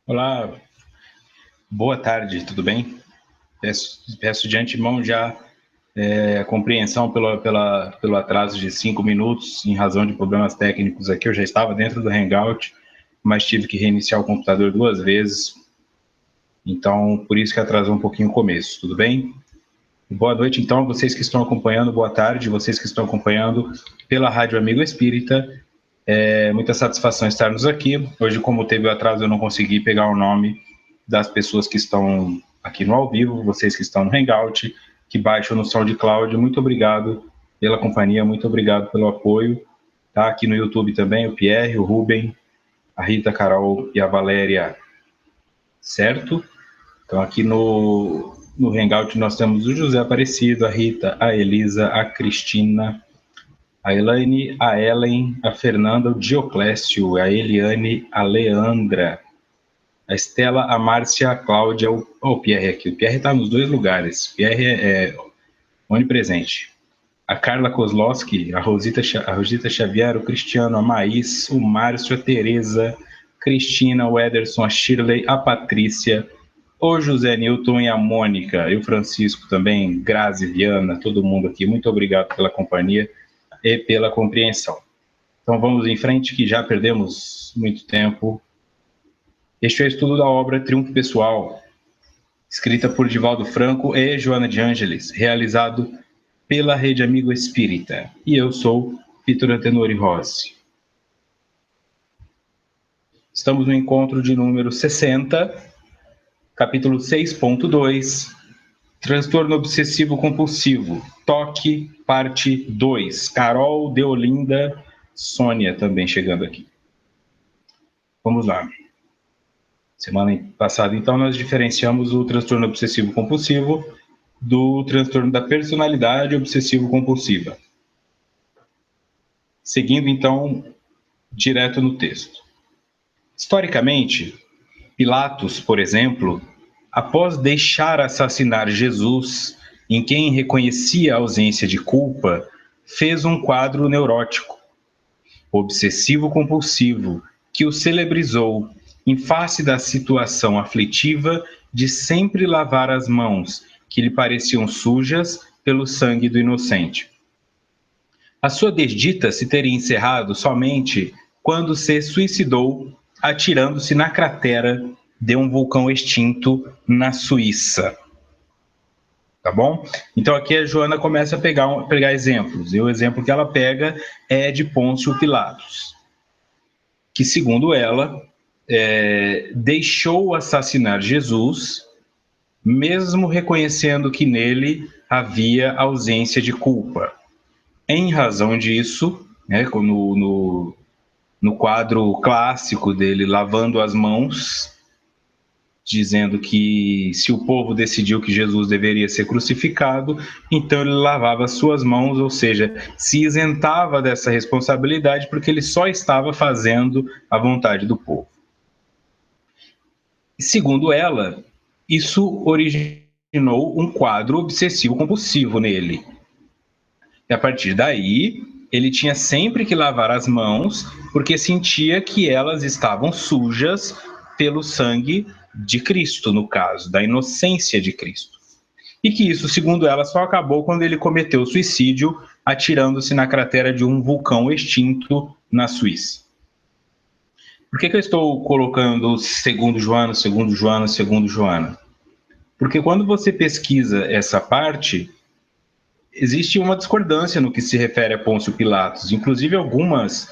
Olá, boa tarde, tudo bem? Peço de antemão já compreensão pelo atraso de 5 minutos, em razão de problemas técnicos aqui. Eu já estava dentro do Hangout, mas tive que reiniciar o computador 2 vezes, então por isso que atrasou um pouquinho o começo, tudo bem? Boa noite, então, vocês que estão acompanhando, boa tarde, vocês que estão acompanhando pela Rádio Amigo Espírita. Muita satisfação estarmos aqui. Hoje, como teve o atraso, eu não consegui pegar o nome das pessoas que estão aqui no ao vivo, vocês que estão no Hangout, que baixam no SoundCloud. Muito obrigado pela companhia, muito obrigado pelo apoio. Tá aqui no YouTube também, o Pierre, o Ruben, a Rita, a Carol e a Valéria, certo? Então aqui no Hangout nós temos o José Aparecido, a Rita, a Elisa, a Cristina, a Elaine, a Ellen, a Fernanda, o Dioclésio, a Eliane, a Leandra, a Estela, a Márcia, a Cláudia, o Pierre aqui. O Pierre está nos dois lugares. O Pierre é onipresente. A Carla Kozlowski, a Rosita Xavier, o Cristiano, a Maís, o Márcio, a Tereza, Cristina, o Ederson, a Shirley, a Patrícia, o José Newton e a Mônica, e o Francisco também, Grazi, Viana, todo mundo aqui. Muito obrigado pela companhia e pela compreensão. Então vamos em frente, que já perdemos muito tempo. Este é o estudo da obra Triunfo Pessoal, escrita por Divaldo Franco e Joana de Ângeles, realizado pela Rede Amigo Espírita. E eu sou Vitor Antenori Rossi. Estamos no encontro de número 60, capítulo 6.2, Transtorno Obsessivo Compulsivo, Toque, parte 2. Carol, Deolinda, Sônia também chegando aqui. Vamos lá. Semana passada, então, nós diferenciamos o transtorno obsessivo compulsivo do transtorno da personalidade obsessivo-compulsiva. Seguindo, então, direto no texto. Historicamente, Pilatos, por exemplo, após deixar assassinar Jesus, em quem reconhecia a ausência de culpa, fez um quadro neurótico, obsessivo-compulsivo, que o celebrizou em face da situação aflitiva de sempre lavar as mãos, que lhe pareciam sujas pelo sangue do inocente. A sua desdita se teria encerrado somente quando se suicidou atirando-se na cratera de um vulcão extinto na Suíça. Tá bom? Então aqui a Joana começa a pegar exemplos. E o exemplo que ela pega é de Pôncio Pilatos, que, segundo ela, deixou assassinar Jesus, mesmo reconhecendo que nele havia ausência de culpa. Em razão disso, né, no quadro clássico dele, lavando as mãos, dizendo que se o povo decidiu que Jesus deveria ser crucificado, então ele lavava suas mãos, ou seja, se isentava dessa responsabilidade porque ele só estava fazendo a vontade do povo. Segundo ela, isso originou um quadro obsessivo-compulsivo nele. E a partir daí, ele tinha sempre que lavar as mãos porque sentia que elas estavam sujas pelo sangue de Cristo, no caso, da inocência de Cristo. E que isso, segundo ela, só acabou quando ele cometeu o suicídio atirando-se na cratera de um vulcão extinto na Suíça. Por que eu estou colocando segundo Joana? Porque quando você pesquisa essa parte, existe uma discordância no que se refere a Pôncio Pilatos. Inclusive, algumas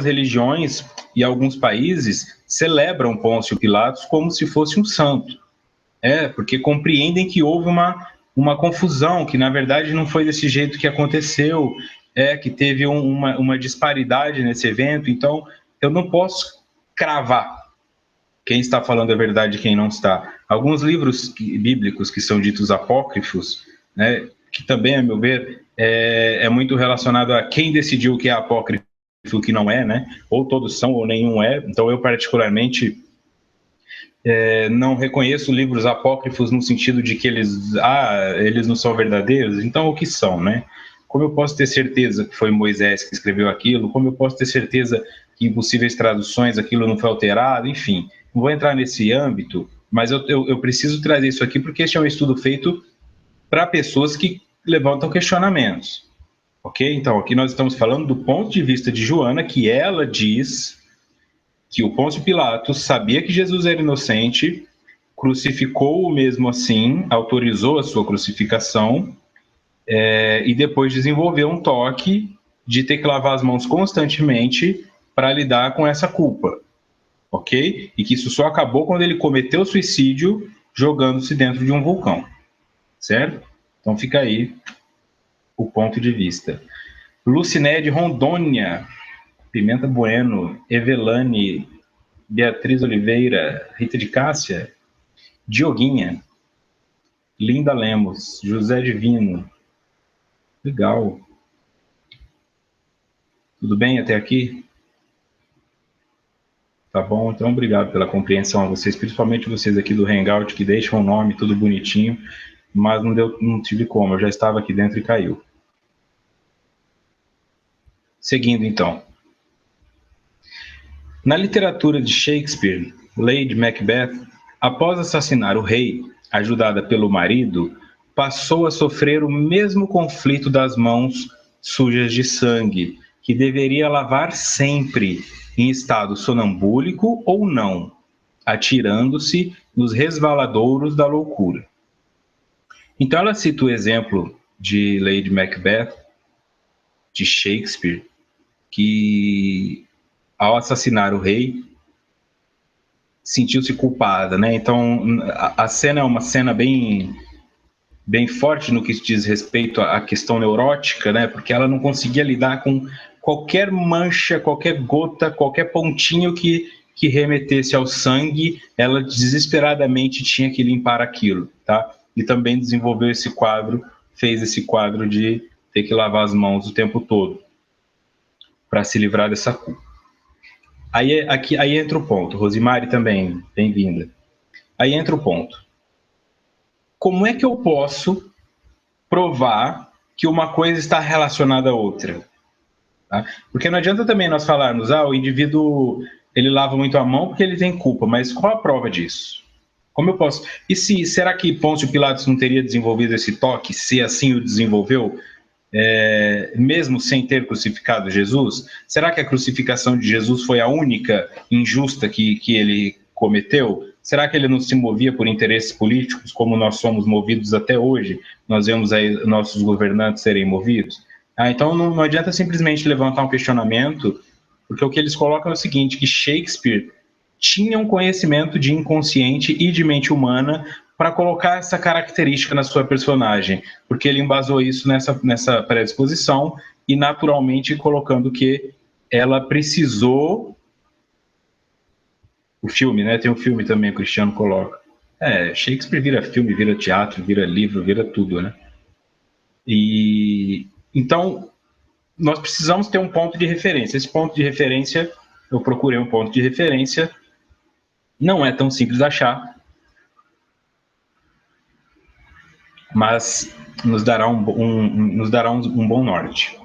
religiões e alguns países celebram Pôncio Pilatos como se fosse um santo. Porque compreendem que houve uma confusão, que na verdade não foi desse jeito que aconteceu, que teve uma disparidade nesse evento. Então, eu não posso cravar quem está falando a verdade e quem não está. Alguns livros bíblicos que são ditos apócrifos, né, que também, a meu ver, é muito relacionado a quem decidiu o que é apócrifo e o que não é, né? Ou todos são ou nenhum é. Então, eu particularmente não reconheço livros apócrifos no sentido de que eles não são verdadeiros. Então, o que são, né? Como eu posso ter certeza que foi Moisés que escreveu aquilo? Como eu posso ter certeza que em possíveis traduções aquilo não foi alterado? Enfim, vou entrar nesse âmbito, mas eu preciso trazer isso aqui porque este é um estudo feito para pessoas que levantam questionamentos. Ok? Então, aqui nós estamos falando do ponto de vista de Joana, que ela diz que o Pôncio Pilatos sabia que Jesus era inocente, crucificou-o mesmo assim, autorizou a sua crucificação, e depois desenvolveu um toque de ter que lavar as mãos constantemente para lidar com essa culpa. Ok? E que isso só acabou quando ele cometeu suicídio jogando-se dentro de um vulcão. Certo? Então fica aí o ponto de vista. Luciné de Rondônia, Pimenta Bueno, Evelane, Beatriz Oliveira, Rita de Cássia, Dioguinha, Linda Lemos, José Divino. Legal. Tudo bem até aqui? Tá bom, então obrigado pela compreensão a vocês, principalmente vocês aqui do Hangout, que deixam o nome tudo bonitinho, mas não tive como, eu já estava aqui dentro e caiu. Seguindo, então. Na literatura de Shakespeare, Lady Macbeth, após assassinar o rei, ajudada pelo marido, passou a sofrer o mesmo conflito das mãos sujas de sangue, que deveria lavar sempre, em estado sonambúlico ou não, atirando-se nos resvaladouros da loucura. Então ela cita o exemplo de Lady Macbeth, de Shakespeare, que ao assassinar o rei sentiu-se culpada, né? Então a cena é uma cena bem forte no que diz respeito à questão neurótica, né? Porque ela não conseguia lidar com qualquer mancha, qualquer gota, qualquer pontinho que remetesse ao sangue, ela desesperadamente tinha que limpar aquilo, tá? E também desenvolveu esse quadro, fez esse quadro de ter que lavar as mãos o tempo todo para se livrar dessa culpa. Aí entra o ponto. Rosimari também, bem-vinda. Aí entra o ponto. Como é que eu posso provar que uma coisa está relacionada à outra? Tá? Porque não adianta também nós falarmos, o indivíduo ele lava muito a mão porque ele tem culpa, mas qual a prova disso? Como eu posso? E será que Pôncio Pilatos não teria desenvolvido esse toque, se assim o desenvolveu, mesmo sem ter crucificado Jesus? Será que a crucificação de Jesus foi a única injusta que ele cometeu? Será que ele não se movia por interesses políticos, como nós somos movidos até hoje? Nós vemos aí nossos governantes serem movidos? Então não adianta simplesmente levantar um questionamento, porque o que eles colocam é o seguinte, que Shakespeare tinha um conhecimento de inconsciente e de mente humana para colocar essa característica na sua personagem, porque ele embasou isso nessa predisposição e naturalmente colocando que ela precisou... O filme, né? Tem um filme também, o Cristiano coloca. Shakespeare vira filme, vira teatro, vira livro, vira tudo, né? E então nós precisamos ter um ponto de referência. Esse ponto de referência, eu procurei um ponto de referência, não é tão simples achar, mas nos dará um bom norte.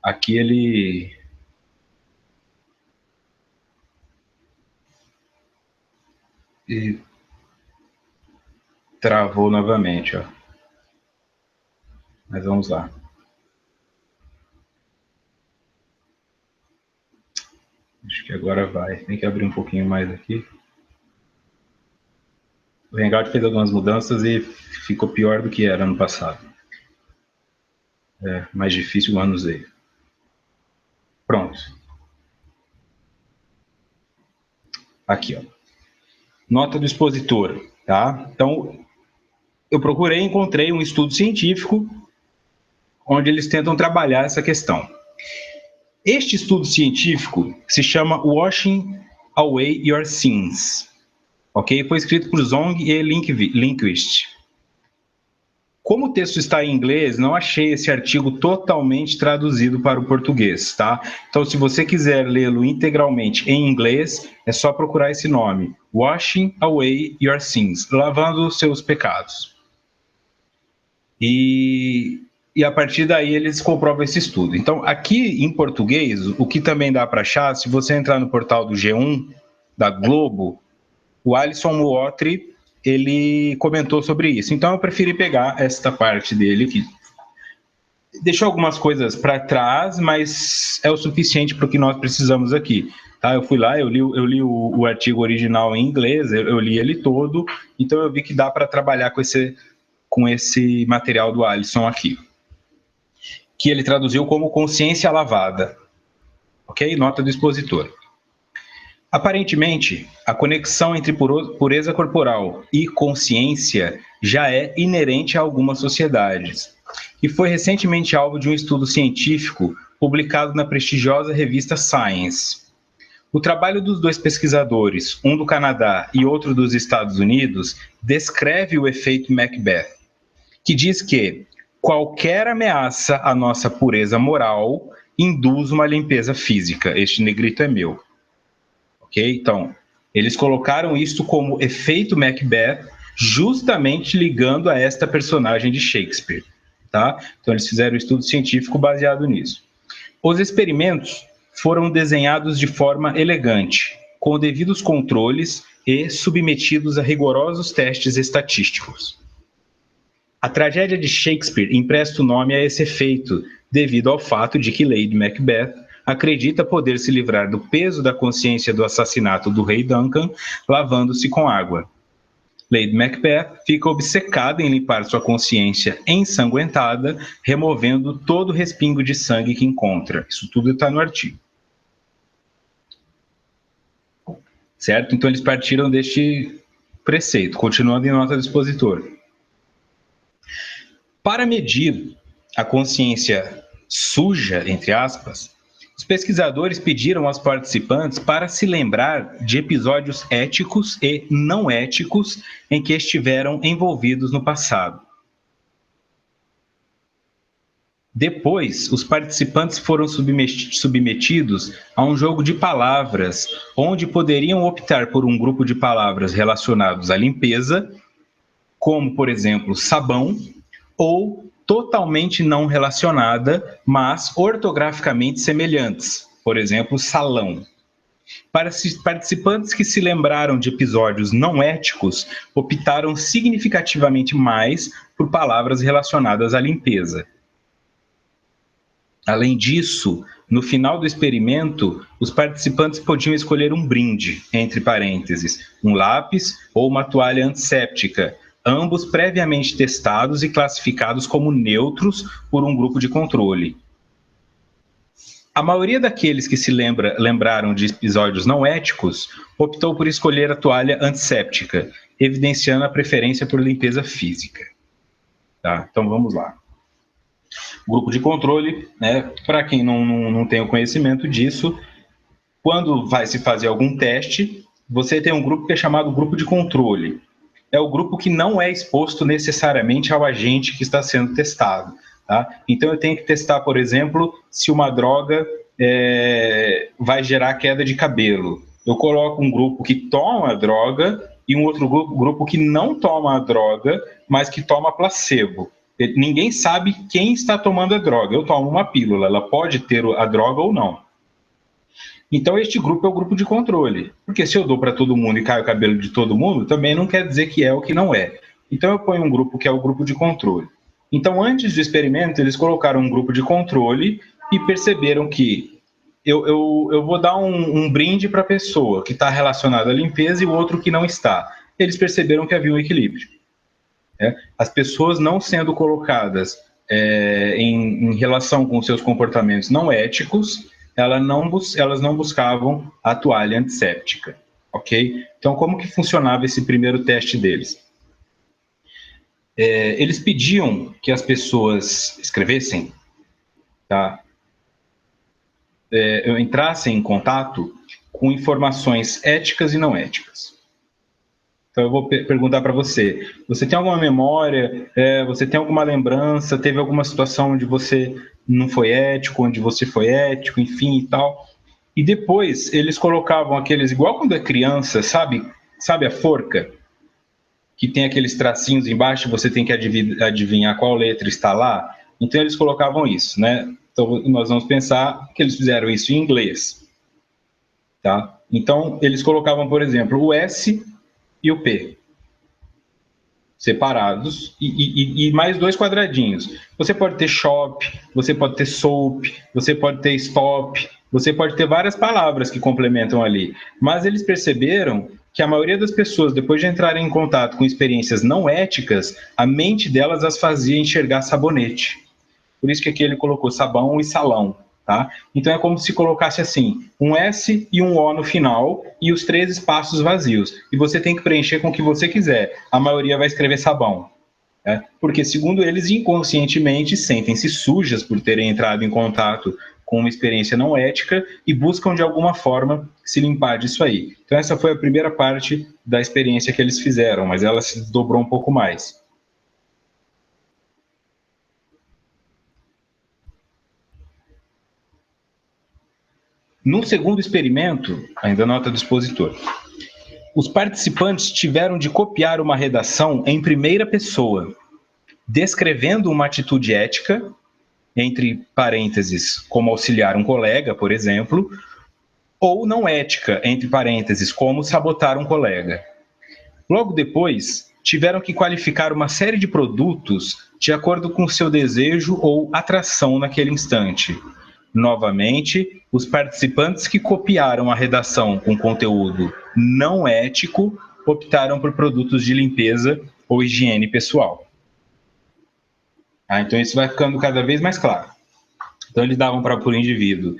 Aqui ele... E travou novamente, ó. Mas vamos lá. Acho que agora vai. Tem que abrir um pouquinho mais aqui. O Hangout fez algumas mudanças e ficou pior do que era ano passado. Mais difícil o manuseio. Pronto. Aqui, ó. Nota do expositor, tá? Então, eu procurei e encontrei um estudo científico onde eles tentam trabalhar essa questão. Este estudo científico se chama Washing Away Your Sins, ok? Foi escrito por Zong e Lindquist. Como o texto está em inglês, não achei esse artigo totalmente traduzido para o português, tá? Então, se você quiser lê-lo integralmente em inglês, é só procurar esse nome, Washing Away Your Sins, lavando os seus pecados. E a partir daí eles comprovam esse estudo. Então, aqui em português, o que também dá para achar, se você entrar no portal do G1, da Globo, o Alisson Muotri, ele comentou sobre isso. Então eu preferi pegar esta parte dele, que deixou algumas coisas para trás, mas é o suficiente para o que nós precisamos aqui. Tá? Eu fui lá, eu li o artigo original em inglês, eu li ele todo, então eu vi que dá para trabalhar com esse material do Alisson aqui, que ele traduziu como consciência lavada. Ok? Nota do expositor. Aparentemente, a conexão entre pureza corporal e consciência já é inerente a algumas sociedades, e foi recentemente alvo de um estudo científico publicado na prestigiosa revista Science. O trabalho dos dois pesquisadores, um do Canadá e outro dos Estados Unidos, descreve o efeito Macbeth, que diz que qualquer ameaça à nossa pureza moral induz uma limpeza física. Este negrito é meu. Ok? Então, eles colocaram isso como efeito Macbeth, justamente ligando a esta personagem de Shakespeare. Tá? Então, eles fizeram um estudo científico baseado nisso. Os experimentos foram desenhados de forma elegante, com devidos controles e submetidos a rigorosos testes estatísticos. A tragédia de Shakespeare empresta o nome a esse efeito, devido ao fato de que Lady Macbeth acredita poder se livrar do peso da consciência do assassinato do rei Duncan lavando-se com água. Lady Macbeth fica obcecada em limpar sua consciência ensanguentada, removendo todo respingo de sangue que encontra. Isso tudo está no artigo. Certo? Então eles partiram deste preceito, continuando em nota do expositor. Para medir a consciência suja, entre aspas, os pesquisadores pediram aos participantes para se lembrar de episódios éticos e não éticos em que estiveram envolvidos no passado. Depois, os participantes foram submetidos a um jogo de palavras, onde poderiam optar por um grupo de palavras relacionados à limpeza, como, por exemplo, sabão, ou totalmente não relacionada, mas ortograficamente semelhantes, por exemplo, salão. Para participantes que se lembraram de episódios não éticos, optaram significativamente mais por palavras relacionadas à limpeza. Além disso, no final do experimento, os participantes podiam escolher um brinde, entre parênteses, um lápis ou uma toalha antisséptica, ambos previamente testados e classificados como neutros por um grupo de controle. A maioria daqueles que se lembraram de episódios não éticos optou por escolher a toalha antisséptica, evidenciando a preferência por limpeza física. Tá? Então vamos lá. Grupo de controle, né? Para quem não tem o conhecimento disso, quando vai se fazer algum teste, você tem um grupo que é chamado grupo de controle. É o grupo que não é exposto necessariamente ao agente que está sendo testado. Tá? Então eu tenho que testar, por exemplo, se uma droga vai gerar queda de cabelo. Eu coloco um grupo que toma a droga e um outro grupo que não toma a droga, mas que toma placebo. Ninguém sabe quem está tomando a droga. Eu tomo uma pílula, ela pode ter a droga ou não. Então este grupo é o grupo de controle. Porque se eu dou para todo mundo e cai o cabelo de todo mundo, também não quer dizer que é o que não é. Então eu ponho um grupo que é o grupo de controle. Então antes do experimento, eles colocaram um grupo de controle e perceberam que eu vou dar um brinde para a pessoa que está relacionada à limpeza e o outro que não está. Eles perceberam que havia um equilíbrio. As pessoas não sendo colocadas em relação com seus comportamentos não éticos, elas não buscavam a toalha antisséptica, ok? Então, como que funcionava esse primeiro teste deles? Eles pediam que as pessoas escrevessem, tá? Entrassem em contato com informações éticas e não éticas. Então eu vou perguntar para você, você tem alguma memória, você tem alguma lembrança, teve alguma situação onde você não foi ético, onde você foi ético, enfim e tal. E depois eles colocavam aqueles, igual quando é criança, sabe a forca? Que tem aqueles tracinhos embaixo, você tem que adivinhar qual letra está lá. Então eles colocavam isso, né? Então nós vamos pensar que eles fizeram isso em inglês. tá? Então, eles colocavam, por exemplo, o S e o P separados e mais dois quadradinhos. Você pode ter shop, você pode ter soap, você pode ter stop, você pode ter várias palavras que complementam ali. Mas eles perceberam que a maioria das pessoas, depois de entrarem em contato com experiências não éticas, a mente delas as fazia enxergar sabonete. Por isso que aqui ele colocou sabão e salão. Tá? Então é como se colocasse assim, um S e um O no final e os 3 espaços vazios. E você tem que preencher com o que você quiser. A maioria vai escrever sabão. Né? Porque, segundo eles, inconscientemente sentem-se sujas por terem entrado em contato com uma experiência não ética e buscam, de alguma forma, se limpar disso aí. Então essa foi a primeira parte da experiência que eles fizeram, mas ela se desdobrou um pouco mais. No segundo experimento, ainda nota do expositor, os participantes tiveram de copiar uma redação em primeira pessoa, descrevendo uma atitude ética, entre parênteses, como auxiliar um colega, por exemplo, ou não ética, entre parênteses, como sabotar um colega. Logo depois, tiveram que qualificar uma série de produtos de acordo com seu desejo ou atração naquele instante. Novamente, os participantes que copiaram a redação com conteúdo não ético optaram por produtos de limpeza ou higiene pessoal. Então isso vai ficando cada vez mais claro. Então eles davam para o indivíduo,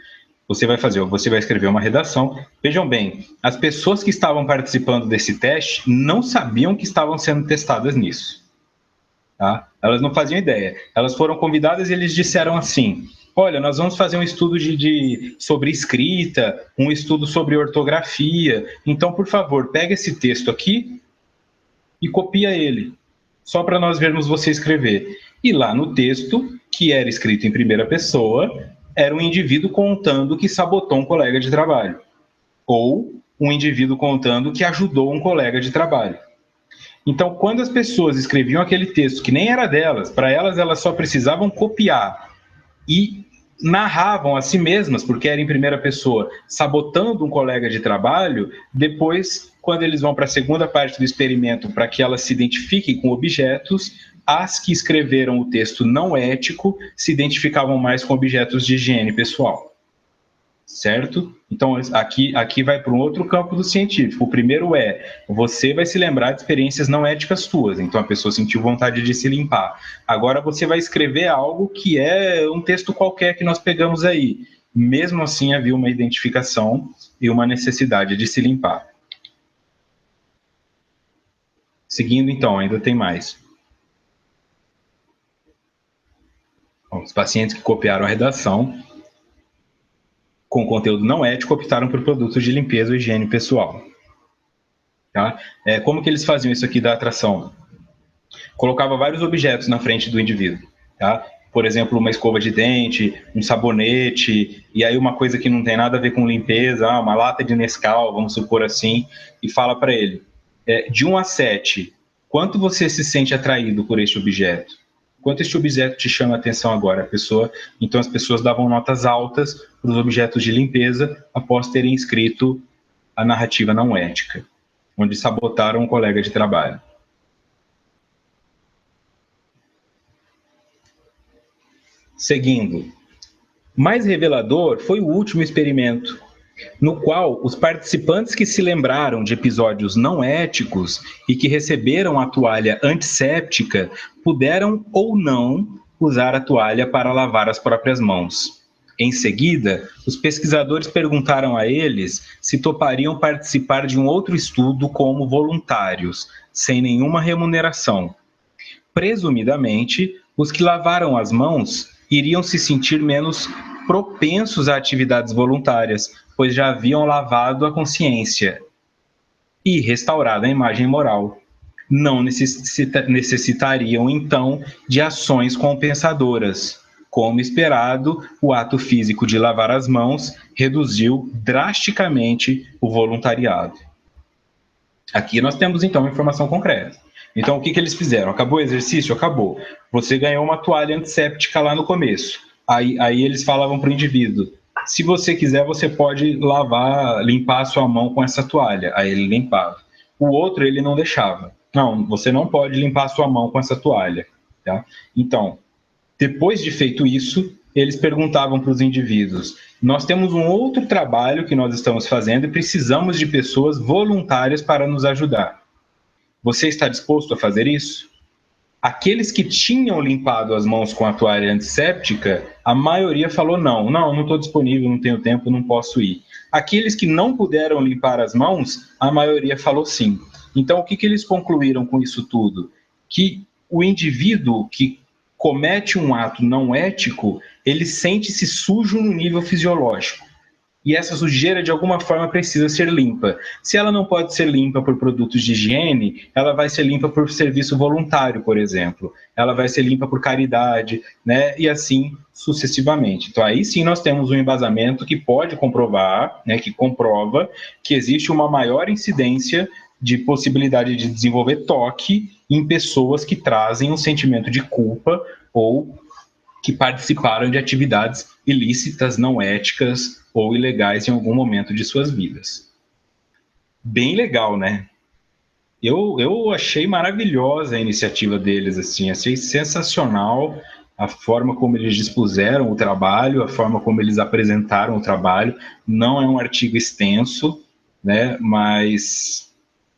você vai escrever uma redação. Vejam bem, as pessoas que estavam participando desse teste não sabiam que estavam sendo testadas nisso. Tá? Elas não faziam ideia. Elas foram convidadas e eles disseram assim, olha, nós vamos fazer um estudo sobre escrita, um estudo sobre ortografia, então, por favor, pega esse texto aqui e copia ele, só para nós vermos você escrever. E lá no texto, que era escrito em primeira pessoa, era um indivíduo contando que sabotou um colega de trabalho, ou um indivíduo contando que ajudou um colega de trabalho. Então, quando as pessoas escreviam aquele texto que nem era delas, para elas só precisavam copiar e narravam a si mesmas, porque era em primeira pessoa, sabotando um colega de trabalho, depois, quando eles vão para a segunda parte do experimento, para que elas se identifiquem com objetos, as que escreveram o texto não ético se identificavam mais com objetos de higiene pessoal. Certo? Então, aqui vai para um outro campo do científico. O primeiro você vai se lembrar de experiências não éticas suas. Então, a pessoa sentiu vontade de se limpar. Agora, você vai escrever algo que é um texto qualquer que nós pegamos aí. Mesmo assim, havia uma identificação e uma necessidade de se limpar. Seguindo, então, ainda tem mais. Bom, os pacientes que copiaram a redação com conteúdo não ético optaram por produtos de limpeza ou higiene pessoal. Tá? Como que eles faziam isso aqui da atração? Colocava vários objetos na frente do indivíduo. Tá? Por exemplo, uma escova de dente, um sabonete, e aí uma coisa que não tem nada a ver com limpeza, uma lata de Nescau, vamos supor assim, e fala para ele, de 1 a 7, quanto você se sente atraído por este objeto? Quanto este objeto te chama a atenção agora? Então as pessoas davam notas altas para os objetos de limpeza após terem escrito a narrativa não ética, onde sabotaram um colega de trabalho. Seguindo, mais revelador foi o último experimento, no qual os participantes que se lembraram de episódios não éticos e que receberam a toalha antisséptica puderam ou não usar a toalha para lavar as próprias mãos. Em seguida, os pesquisadores perguntaram a eles se topariam participar de um outro estudo como voluntários, sem nenhuma remuneração. Presumidamente, os que lavaram as mãos iriam se sentir menos propensos a atividades voluntárias, pois já haviam lavado a consciência e restaurado a imagem moral. Não necessitariam, então, de ações compensadoras. Como esperado, o ato físico de lavar as mãos reduziu drasticamente o voluntariado. Aqui nós temos, então, informação concreta. Então, o que eles fizeram? Acabou o exercício? Acabou. Você ganhou uma toalha antisséptica lá no começo. Aí eles falavam para o indivíduo, Se você quiser, você pode limpar a sua mão com essa toalha. Aí ele limpava. O outro, ele não deixava. Não, você não pode limpar a sua mão com essa toalha. Tá? Então, depois de feito isso, eles perguntavam para os indivíduos: nós temos um outro trabalho que nós estamos fazendo e precisamos de pessoas voluntárias para nos ajudar. Você está disposto a fazer isso? Aqueles que tinham limpado as mãos com a toalha antisséptica, a maioria falou não estou disponível, não tenho tempo, não posso ir. Aqueles que não puderam limpar as mãos, a maioria falou sim. Então, o que eles concluíram com isso tudo? Que o indivíduo que comete um ato não ético, ele sente-se sujo no nível fisiológico. E essa sujeira, de alguma forma, precisa ser limpa. Se ela não pode ser limpa por produtos de higiene, ela vai ser limpa por serviço voluntário, por exemplo. Ela vai ser limpa por caridade, né? E assim sucessivamente. Então, aí sim nós temos um embasamento que pode comprovar, né, que comprova que existe uma maior incidência de possibilidade de desenvolver toque em pessoas que trazem um sentimento de culpa ou que participaram de atividades ilícitas, não éticas ou ilegais em algum momento de suas vidas. Bem legal, né? Eu achei maravilhosa a iniciativa deles, assim, achei sensacional a forma como eles dispuseram o trabalho, a forma como eles apresentaram o trabalho. Não é um artigo extenso, né? Mas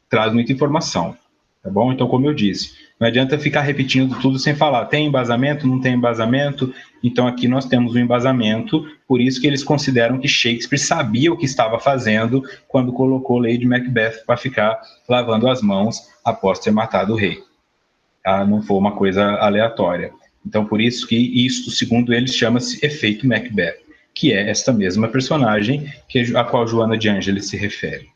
traz muita informação, tá bom? Então, como eu disse, não adianta ficar repetindo tudo sem falar. Tem embasamento? Não tem embasamento? Então, aqui nós temos um embasamento, por isso que eles consideram que Shakespeare sabia o que estava fazendo quando colocou Lady Macbeth para ficar lavando as mãos após ter matado o rei. Tá? Não foi uma coisa aleatória. Então, por isso que isto, segundo eles, chama-se efeito Macbeth, que é esta mesma personagem a qual Joana de Ângeles se refere.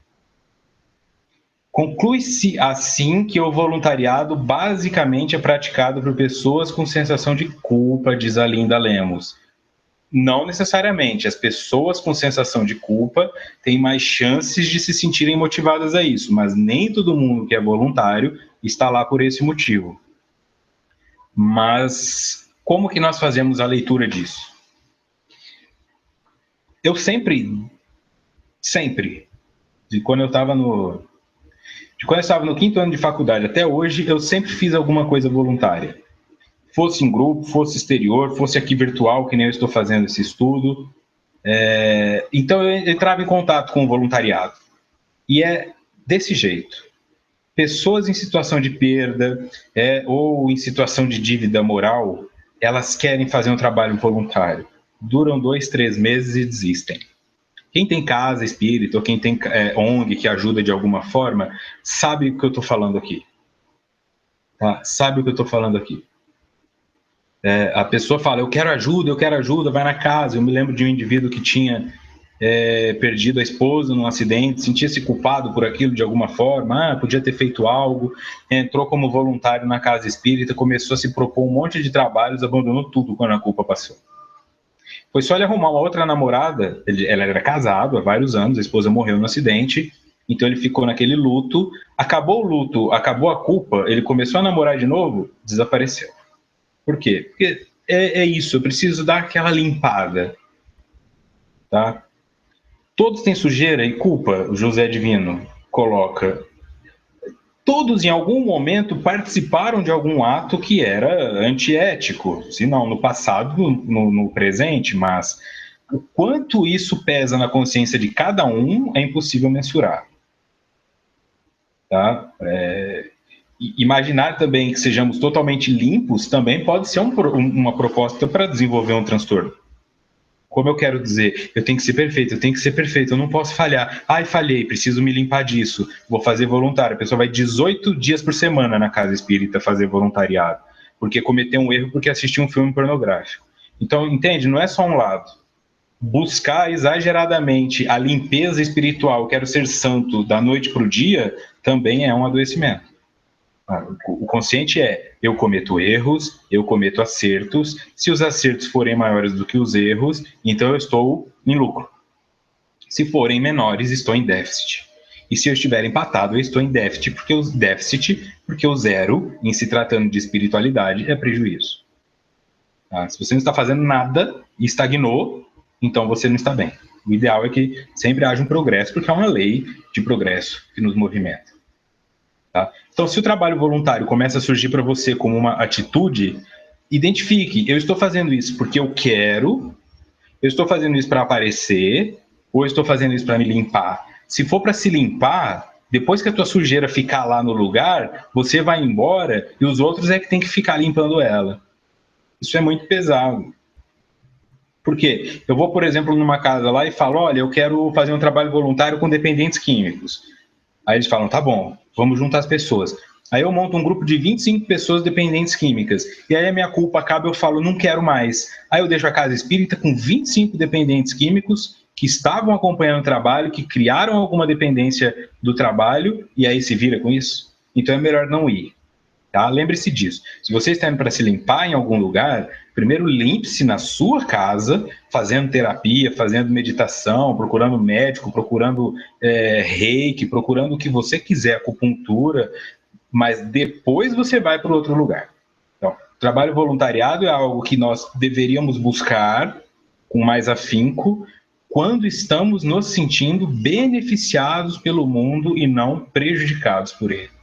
Conclui-se assim que o voluntariado basicamente é praticado por pessoas com sensação de culpa, diz a Linda Lemos. Não necessariamente. As pessoas com sensação de culpa têm mais chances de se sentirem motivadas a isso, mas nem todo mundo que é voluntário está lá por esse motivo. Mas como que nós fazemos a leitura disso? Eu sempre, de quando eu estava no 5º ano de faculdade até hoje, eu sempre fiz alguma coisa voluntária. Fosse em grupo, fosse exterior, fosse aqui virtual, que nem eu estou fazendo esse estudo. Então, eu entrava em contato com o voluntariado. E é desse jeito. Pessoas em situação de perda ou em situação de dívida moral, elas querem fazer um trabalho voluntário. Duram 2, 3 meses e desistem. Quem tem casa espírita ou quem tem ONG que ajuda de alguma forma, sabe o que eu estou falando aqui. Tá? Sabe o que eu estou falando aqui. A pessoa fala, eu quero ajuda, vai na casa. Eu me lembro de um indivíduo que tinha perdido a esposa num acidente, sentia-se culpado por aquilo de alguma forma, podia ter feito algo, entrou como voluntário na casa espírita, começou a se propor um monte de trabalhos, abandonou tudo quando a culpa passou. Foi só ele arrumar uma outra namorada, ela era casado há vários anos, a esposa morreu no acidente, então ele ficou naquele luto, acabou o luto, acabou a culpa, ele começou a namorar de novo, desapareceu. Por quê? Porque é isso, eu preciso dar aquela limpada, tá? Todos têm sujeira e culpa, o José Divino coloca. Todos, em algum momento, participaram de algum ato que era antiético, se não no passado, no presente, mas o quanto isso pesa na consciência de cada um é impossível mensurar. Tá? Imaginar também que sejamos totalmente limpos também pode ser uma proposta para desenvolver um transtorno. Como eu quero dizer, eu tenho que ser perfeito, eu não posso falhar. Ai, falhei, preciso me limpar disso, vou fazer voluntário. A pessoa vai 18 dias por semana na casa espírita fazer voluntariado, porque cometeu um erro porque assistiu um filme pornográfico. Então, entende? Não é só um lado. Buscar exageradamente a limpeza espiritual, quero ser santo da noite para o dia, também é um adoecimento. O consciente eu cometo erros, eu cometo acertos. Se os acertos forem maiores do que os erros, então eu estou em lucro. Se forem menores, estou em déficit. E se eu estiver empatado, eu estou em déficit, porque o zero, em se tratando de espiritualidade, é prejuízo. Tá? Se você não está fazendo nada e estagnou, então você não está bem. O ideal é que sempre haja um progresso, porque é uma lei de progresso que nos movimenta. Tá? Então, se o trabalho voluntário começa a surgir para você como uma atitude, identifique, eu estou fazendo isso porque eu quero, eu estou fazendo isso para aparecer, ou eu estou fazendo isso para me limpar. Se for para se limpar, depois que a tua sujeira ficar lá no lugar, você vai embora e os outros é que tem que ficar limpando ela. Isso é muito pesado. Por quê? Eu vou, por exemplo, numa casa lá e falo, olha, eu quero fazer um trabalho voluntário com dependentes químicos. Aí eles falam, tá bom, vamos juntar as pessoas. Aí eu monto um grupo de 25 pessoas dependentes químicas. E aí a minha culpa acaba, eu falo, não quero mais. Aí eu deixo a casa espírita com 25 dependentes químicos que estavam acompanhando o trabalho, que criaram alguma dependência do trabalho, e aí se vira com isso. Então é melhor não ir. Tá? Lembre-se disso. Se você está indo para se limpar em algum lugar, primeiro limpe-se na sua casa, fazendo terapia, fazendo meditação, procurando médico, procurando reiki, procurando o que você quiser, acupuntura, mas depois você vai para outro lugar. Então, trabalho voluntariado é algo que nós deveríamos buscar com mais afinco quando estamos nos sentindo beneficiados pelo mundo e não prejudicados por ele.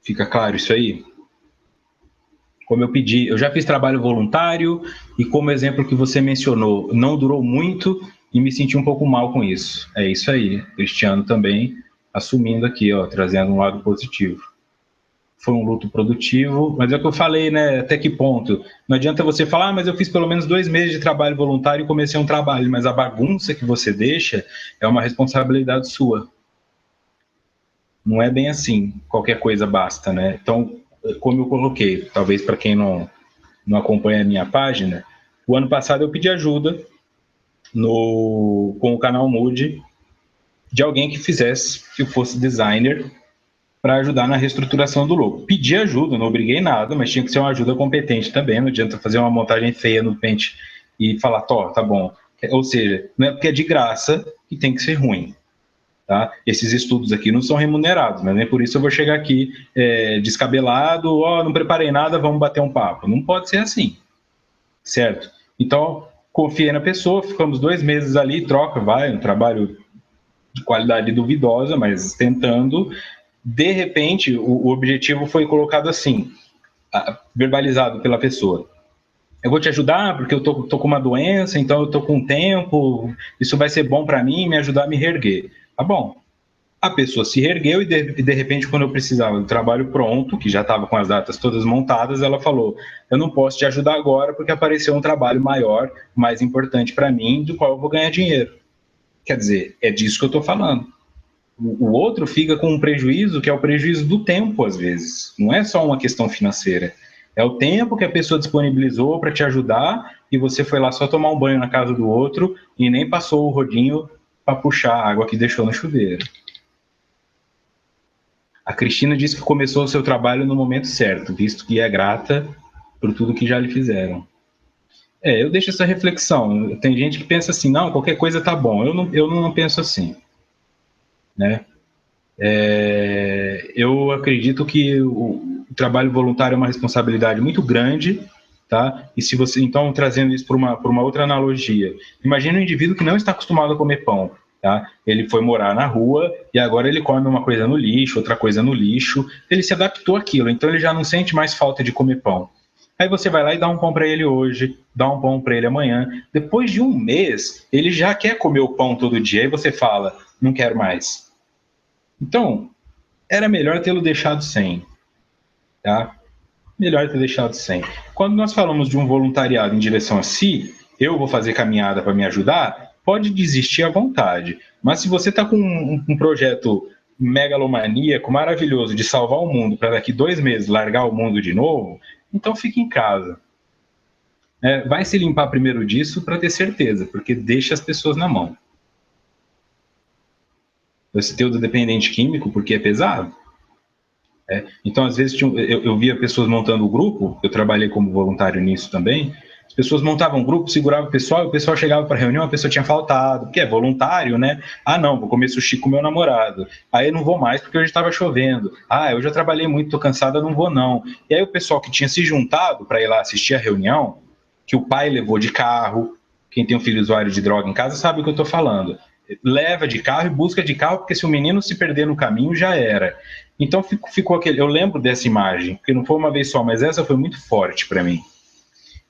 Fica claro isso aí? Como eu pedi, eu já fiz trabalho voluntário e como exemplo que você mencionou, não durou muito e me senti um pouco mal com isso. É isso aí, Cristiano também assumindo aqui, ó, trazendo um lado positivo. Foi um luto produtivo, mas é o que eu falei, né? Até que ponto? Não adianta você falar, mas eu fiz pelo menos 2 meses de trabalho voluntário e comecei um trabalho, mas a bagunça que você deixa é uma responsabilidade sua. Não é bem assim, qualquer coisa basta, né? Então, como eu coloquei, talvez para quem não acompanha a minha página, o ano passado eu pedi ajuda com o canal Mood de alguém que fosse designer para ajudar na reestruturação do logo. Pedi ajuda, não obriguei nada, mas tinha que ser uma ajuda competente também, não adianta fazer uma montagem feia no Paint e falar, tá bom. Ou seja, não é porque é de graça que tem que ser ruim. Tá? Esses estudos aqui não são remunerados, mas nem por isso eu vou chegar aqui descabelado, não preparei nada, vamos bater um papo. Não pode ser assim, certo? Então, confiei na pessoa, ficamos 2 meses ali, troca, um trabalho de qualidade duvidosa, mas tentando. De repente, o objetivo foi colocado assim, verbalizado pela pessoa. Eu vou te ajudar porque eu tô com uma doença, então eu tô com tempo, isso vai ser bom para mim, me ajudar a me reerguer. Tá bom. A pessoa se reergueu e de repente, quando eu precisava do trabalho pronto, que já estava com as datas todas montadas, ela falou, eu não posso te ajudar agora porque apareceu um trabalho maior, mais importante para mim, do qual eu vou ganhar dinheiro. Quer dizer, é disso que eu estou falando. O outro fica com um prejuízo que é o prejuízo do tempo, às vezes. Não é só uma questão financeira. É o tempo que a pessoa disponibilizou para te ajudar e você foi lá só tomar um banho na casa do outro e nem passou o rodinho para puxar a água que deixou no chuveiro. A Cristina disse que começou o seu trabalho no momento certo, visto que é grata por tudo que já lhe fizeram. Eu deixo essa reflexão. Tem gente que pensa assim, não, qualquer coisa tá bom. Eu não penso assim. Né? Eu acredito que o trabalho voluntário é uma responsabilidade muito grande, tá? E se você, então, trazendo isso para uma outra analogia, imagina um indivíduo que não está acostumado a comer pão, tá? Ele foi morar na rua e agora ele come uma coisa no lixo, outra coisa no lixo, ele se adaptou àquilo, então ele já não sente mais falta de comer pão. Aí você vai lá e dá um pão para ele hoje, dá um pão para ele amanhã. Depois de 1 mês, ele já quer comer o pão todo dia, e você fala, não quero mais. Então, era melhor tê-lo deixado sem, tá? Melhor ter deixado sem. Quando nós falamos de um voluntariado em direção a si, eu vou fazer caminhada para me ajudar, pode desistir à vontade. Mas se você está com um projeto megalomaníaco, maravilhoso, de salvar o mundo para daqui 2 meses largar o mundo de novo, então fique em casa. Vai se limpar primeiro disso para ter certeza, porque deixa as pessoas na mão. Eu citei o do dependente químico porque é pesado. Então, às vezes, eu via pessoas montando o grupo, eu trabalhei como voluntário nisso também, as pessoas montavam um grupo, seguravam o pessoal chegava para a reunião, a pessoa tinha faltado, porque é voluntário, né? Não, vou comer sushi com meu namorado. Aí eu não vou mais porque hoje estava chovendo. Eu já trabalhei muito, tô cansada, não vou não. E aí o pessoal que tinha se juntado para ir lá assistir a reunião, que o pai levou de carro, Quem tem um filho usuário de droga em casa sabe o que eu estou falando. Leva de carro e busca de carro, porque se o menino se perder no caminho, já era. Então ficou aquele... Eu lembro dessa imagem, porque não foi uma vez só, mas essa foi muito forte para mim.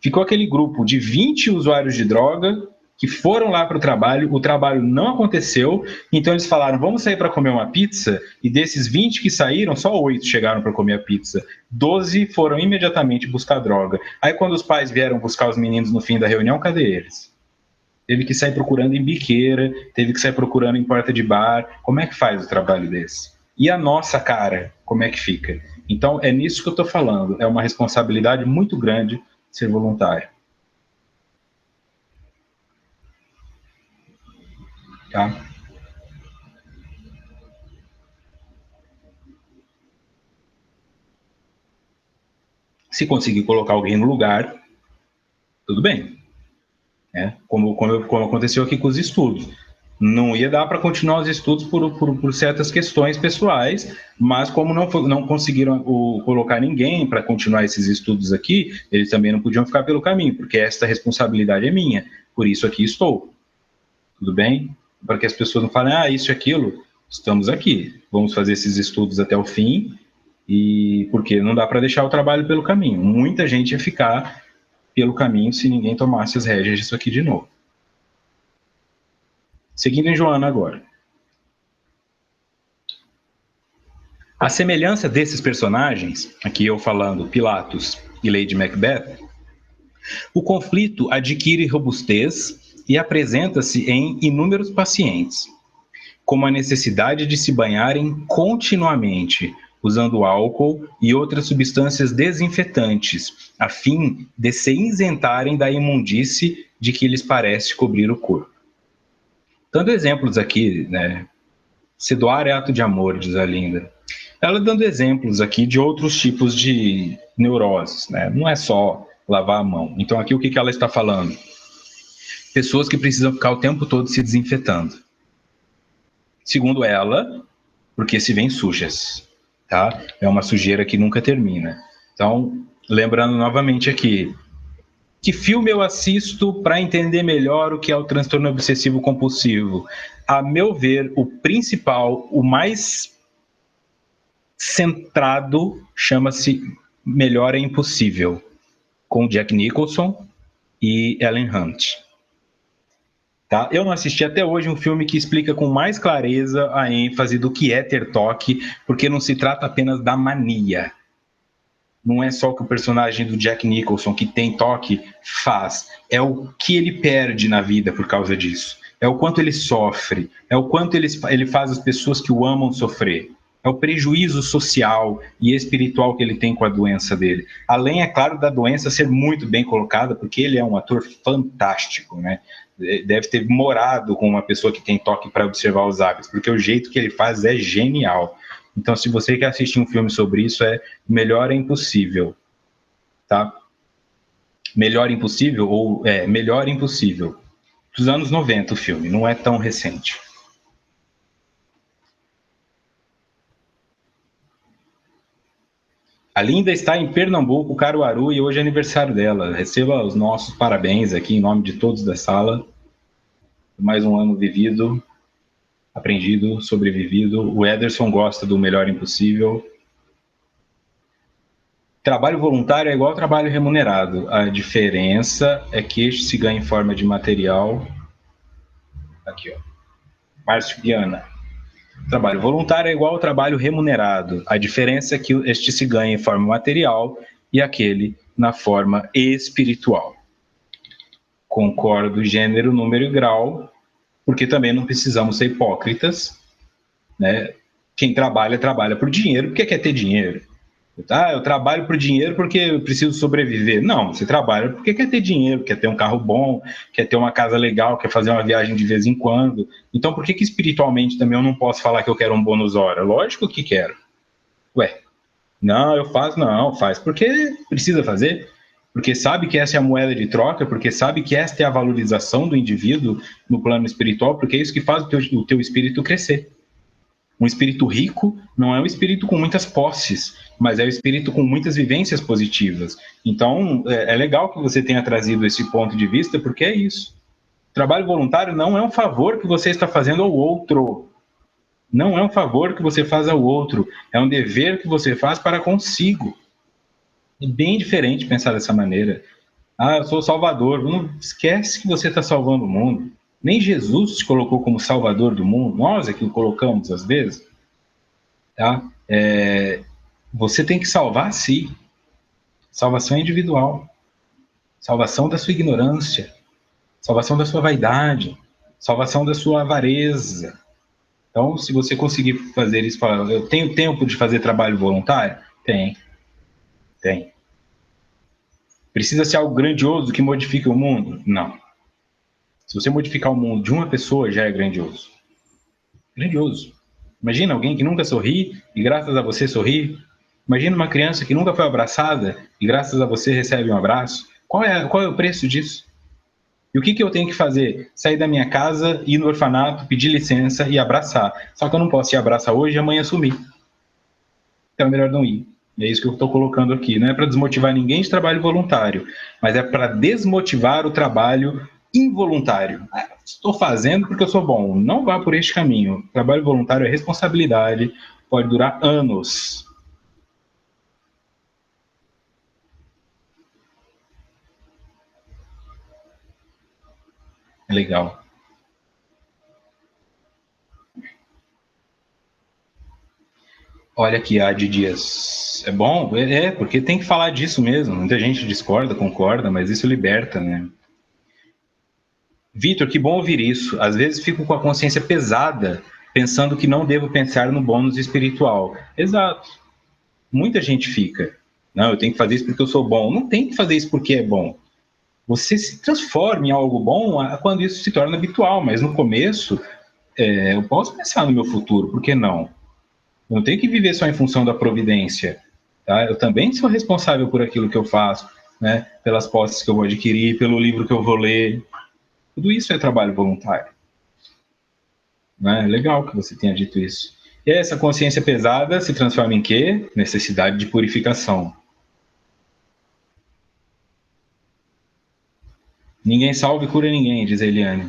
Ficou aquele grupo de 20 usuários de droga que foram lá para o trabalho não aconteceu, então eles falaram, vamos sair para comer uma pizza, e desses 20 que saíram, só 8 chegaram para comer a pizza. 12 foram imediatamente buscar droga. Aí quando os pais vieram buscar os meninos no fim da reunião, cadê eles? Teve que sair procurando em biqueira, teve que sair procurando em porta de bar. Como é que faz o trabalho desse? E a nossa cara, como é que fica? Então, é nisso que eu estou falando. É uma responsabilidade muito grande ser voluntário. Tá? Se conseguir colocar alguém no lugar, tudo bem. Como aconteceu aqui com os estudos. Não ia dar para continuar os estudos por certas questões pessoais, mas como não conseguiram colocar ninguém para continuar esses estudos aqui, eles também não podiam ficar pelo caminho, porque esta responsabilidade é minha, por isso aqui estou. Tudo bem? Para que as pessoas não falem, isso e aquilo, estamos aqui, vamos fazer esses estudos até o fim, e porque não dá para deixar o trabalho pelo caminho. Muita gente ia ficar pelo caminho se ninguém tomasse as rédeas disso aqui de novo. Seguindo em Joana agora. A semelhança desses personagens, aqui eu falando Pilatos e Lady Macbeth, o conflito adquire robustez e apresenta-se em inúmeros pacientes, como a necessidade de se banharem continuamente, usando álcool e outras substâncias desinfetantes, a fim de se isentarem da imundície de que lhes parece cobrir o corpo. Dando exemplos aqui, né? Se doar é ato de amor, diz a Linda. Ela dando exemplos aqui de outros tipos de neuroses, né? Não é só lavar a mão. Então aqui o que ela está falando? Pessoas que precisam ficar o tempo todo se desinfetando. Segundo ela, porque se vêm sujas, tá? É uma sujeira que nunca termina. Então, lembrando novamente aqui, que filme eu assisto para entender melhor o que é o transtorno obsessivo compulsivo? A meu ver, o principal, o mais centrado, chama-se Melhor é Impossível, com Jack Nicholson e Ellen Hunt. Tá? Eu não assisti até hoje um filme que explica com mais clareza a ênfase do que é ter toque, porque não se trata apenas da mania. Não é só o que o personagem do Jack Nicholson, que tem toque, faz. É o que ele perde na vida por causa disso. É o quanto ele sofre. É o quanto ele faz as pessoas que o amam sofrer. É o prejuízo social e espiritual que ele tem com a doença dele. Além, é claro, da doença ser muito bem colocada, porque ele é um ator fantástico, né? Deve ter morado com uma pessoa que tem toque para observar os hábitos, porque o jeito que ele faz é genial. Então, se você quer assistir um filme sobre isso, Melhor é Impossível, tá? Melhor Impossível ou Melhor Impossível. Dos anos 90 o filme, não é tão recente. A Linda está em Pernambuco, Caruaru, e hoje é aniversário dela. Receba os nossos parabéns aqui em nome de todos da sala. Mais um ano vivido, aprendido, sobrevivido. O Ederson gosta do Melhor Impossível. Trabalho voluntário é igual trabalho remunerado. A diferença é que este se ganha em forma de material. Aqui, ó. Márcio Viana. Trabalho voluntário é igual ao trabalho remunerado. A diferença é que este se ganha em forma material e aquele na forma espiritual. Concordo gênero, número e grau, porque também não precisamos ser hipócritas, né? Quem trabalha, trabalha por dinheiro, porque quer ter dinheiro. Eu trabalho por dinheiro porque eu preciso sobreviver. Não, você trabalha porque quer ter dinheiro, quer ter um carro bom, quer ter uma casa legal, quer fazer uma viagem de vez em quando. Então, por que espiritualmente também eu não posso falar que eu quero um bônus hora? Lógico que quero. Ué, não, eu faço, não, faz porque precisa fazer, porque sabe que essa é a moeda de troca, porque sabe que esta é a valorização do indivíduo no plano espiritual, porque é isso que faz o teu espírito crescer. Um espírito rico não é um espírito com muitas posses, mas é um espírito com muitas vivências positivas. Então, é legal que você tenha trazido esse ponto de vista, porque é isso. Trabalho voluntário não é um favor que você está fazendo ao outro. Não é um favor que você faz ao outro. É um dever que você faz para consigo. É bem diferente pensar dessa maneira. Ah, eu sou o salvador. Não esquece que você está salvando o mundo. Nem Jesus te colocou como salvador do mundo. Nós é que o colocamos às vezes. Tá? Você tem que salvar a si. Salvação individual. Salvação da sua ignorância. Salvação da sua vaidade. Salvação da sua avareza. Então, se você conseguir fazer isso, falar, eu tenho tempo de fazer trabalho voluntário? Tem. Precisa ser algo grandioso que modifique o mundo? Não. Se você modificar o mundo de uma pessoa, já é grandioso. Grandioso. Imagina alguém que nunca sorri e graças a você sorri. Imagina uma criança que nunca foi abraçada e graças a você recebe um abraço. Qual é o preço disso? E o que eu tenho que fazer? Sair da minha casa, ir no orfanato, pedir licença e abraçar. Só que eu não posso ir abraçar hoje e amanhã sumir. Então é melhor não ir. É isso que eu estou colocando aqui. Não é para desmotivar ninguém de trabalho voluntário, mas é para desmotivar o trabalho involuntário. Estou fazendo porque eu sou bom. Não vá por este caminho. Trabalho voluntário é responsabilidade, pode durar anos. É legal. Olha aqui, Adi Dias. É bom? Porque tem que falar disso mesmo. Muita gente discorda, concorda, mas isso liberta, né? Vitor, que bom ouvir isso. Às vezes fico com a consciência pesada, pensando que não devo pensar no bônus espiritual. Exato. Muita gente fica. Não, eu tenho que fazer isso porque eu sou bom. Não tem que fazer isso porque é bom. Você se transforma em algo bom quando isso se torna habitual, mas no começo, eu posso pensar no meu futuro, por que não? Eu não tenho que viver só em função da providência. Tá? Eu também sou responsável por aquilo que eu faço, né? Pelas posses que eu vou adquirir, pelo livro que eu vou ler. Tudo isso é trabalho voluntário. Né? Legal que você tenha dito isso. E essa consciência pesada se transforma em quê? Necessidade de purificação. Ninguém salva e cura ninguém, diz a Eliane.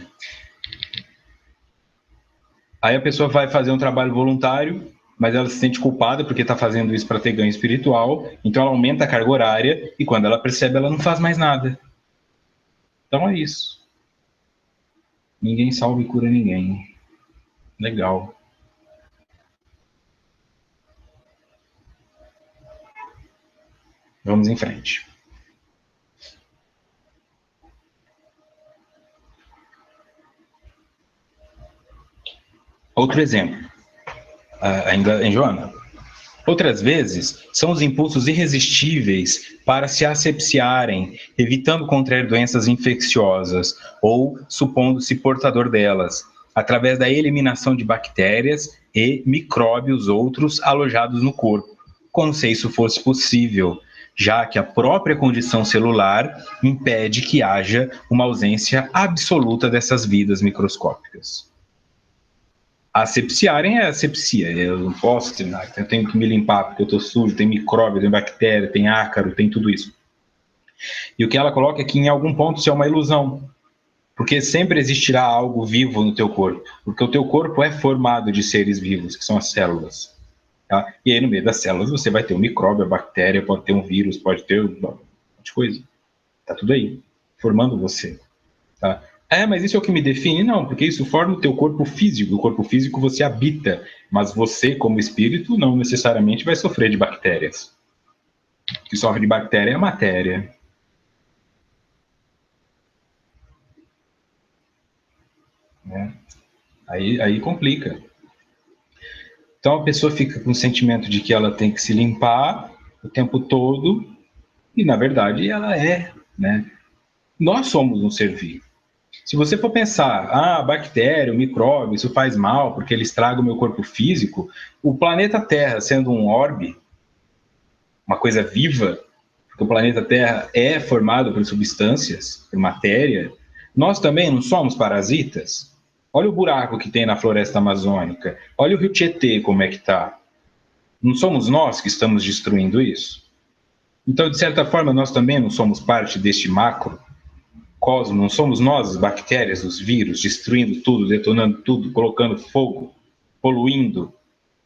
Aí a pessoa vai fazer um trabalho voluntário, mas ela se sente culpada porque está fazendo isso para ter ganho espiritual, então ela aumenta a carga horária e quando ela percebe, ela não faz mais nada. Então é isso. Ninguém salva e cura ninguém. Legal. Vamos em frente. Outro exemplo, ainda em Joana. Outras vezes, são os impulsos irresistíveis para se asepsiarem, evitando contrair doenças infecciosas ou supondo-se portador delas, através da eliminação de bactérias e micróbios outros alojados no corpo, como se isso fosse possível, já que a própria condição celular impede que haja uma ausência absoluta dessas vidas microscópicas. Asepsiarem é asepsia. Eu não posso terminar, eu tenho que me limpar porque eu estou sujo, tem micróbio, tem bactéria, tem ácaro, tem tudo isso. E o que ela coloca é que em algum ponto isso é uma ilusão, porque sempre existirá algo vivo no teu corpo, porque o teu corpo é formado de seres vivos, que são as células. Tá? E aí no meio das células você vai ter um micróbio, a bactéria, pode ter um vírus, pode ter um monte de coisa. Tá tudo aí, formando você. Tá? Mas isso é o que me define? Não, porque isso forma o teu corpo físico. O corpo físico você habita, mas você, como espírito, não necessariamente vai sofrer de bactérias. O que sofre de bactéria é a matéria. Né? Aí complica. Então a pessoa fica com o sentimento de que ela tem que se limpar o tempo todo, e na verdade ela é. Né? Nós somos um ser vivo. Se você for pensar, bactéria, o micróbio, isso faz mal porque ele estraga o meu corpo físico, o planeta Terra sendo um orbe, uma coisa viva, porque o planeta Terra é formado por substâncias, por matéria, nós também não somos parasitas? Olha o buraco que tem na floresta amazônica, olha o rio Tietê como é que está. Não somos nós que estamos destruindo isso? Então, de certa forma, nós também não somos parte deste macro? cosmos, não somos nós, as bactérias, os vírus, destruindo tudo, detonando tudo, colocando fogo, poluindo,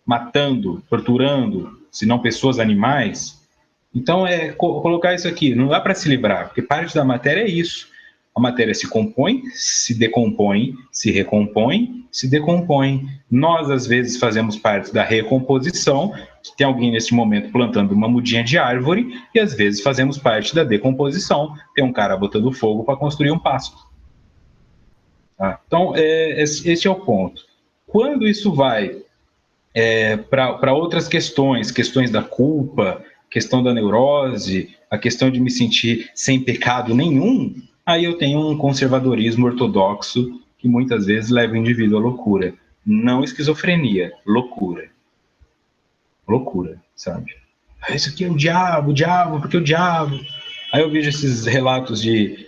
matando, torturando, se não pessoas, animais. Então, colocar isso aqui, não dá para se livrar, porque parte da matéria é isso. A matéria se compõe, se decompõe, se recompõe, se decompõe. Nós, às vezes, fazemos parte da recomposição, que tem alguém nesse momento plantando uma mudinha de árvore, e às vezes fazemos parte da decomposição, tem um cara botando fogo para construir um pasto. Tá? Então, esse é o ponto. Quando isso vai para outras questões, questões da culpa, questão da neurose, a questão de me sentir sem pecado nenhum, aí eu tenho um conservadorismo ortodoxo que muitas vezes leva o indivíduo à loucura. Não esquizofrenia, loucura. Loucura, sabe? Isso aqui é o diabo, porque o diabo... Aí eu vejo esses relatos de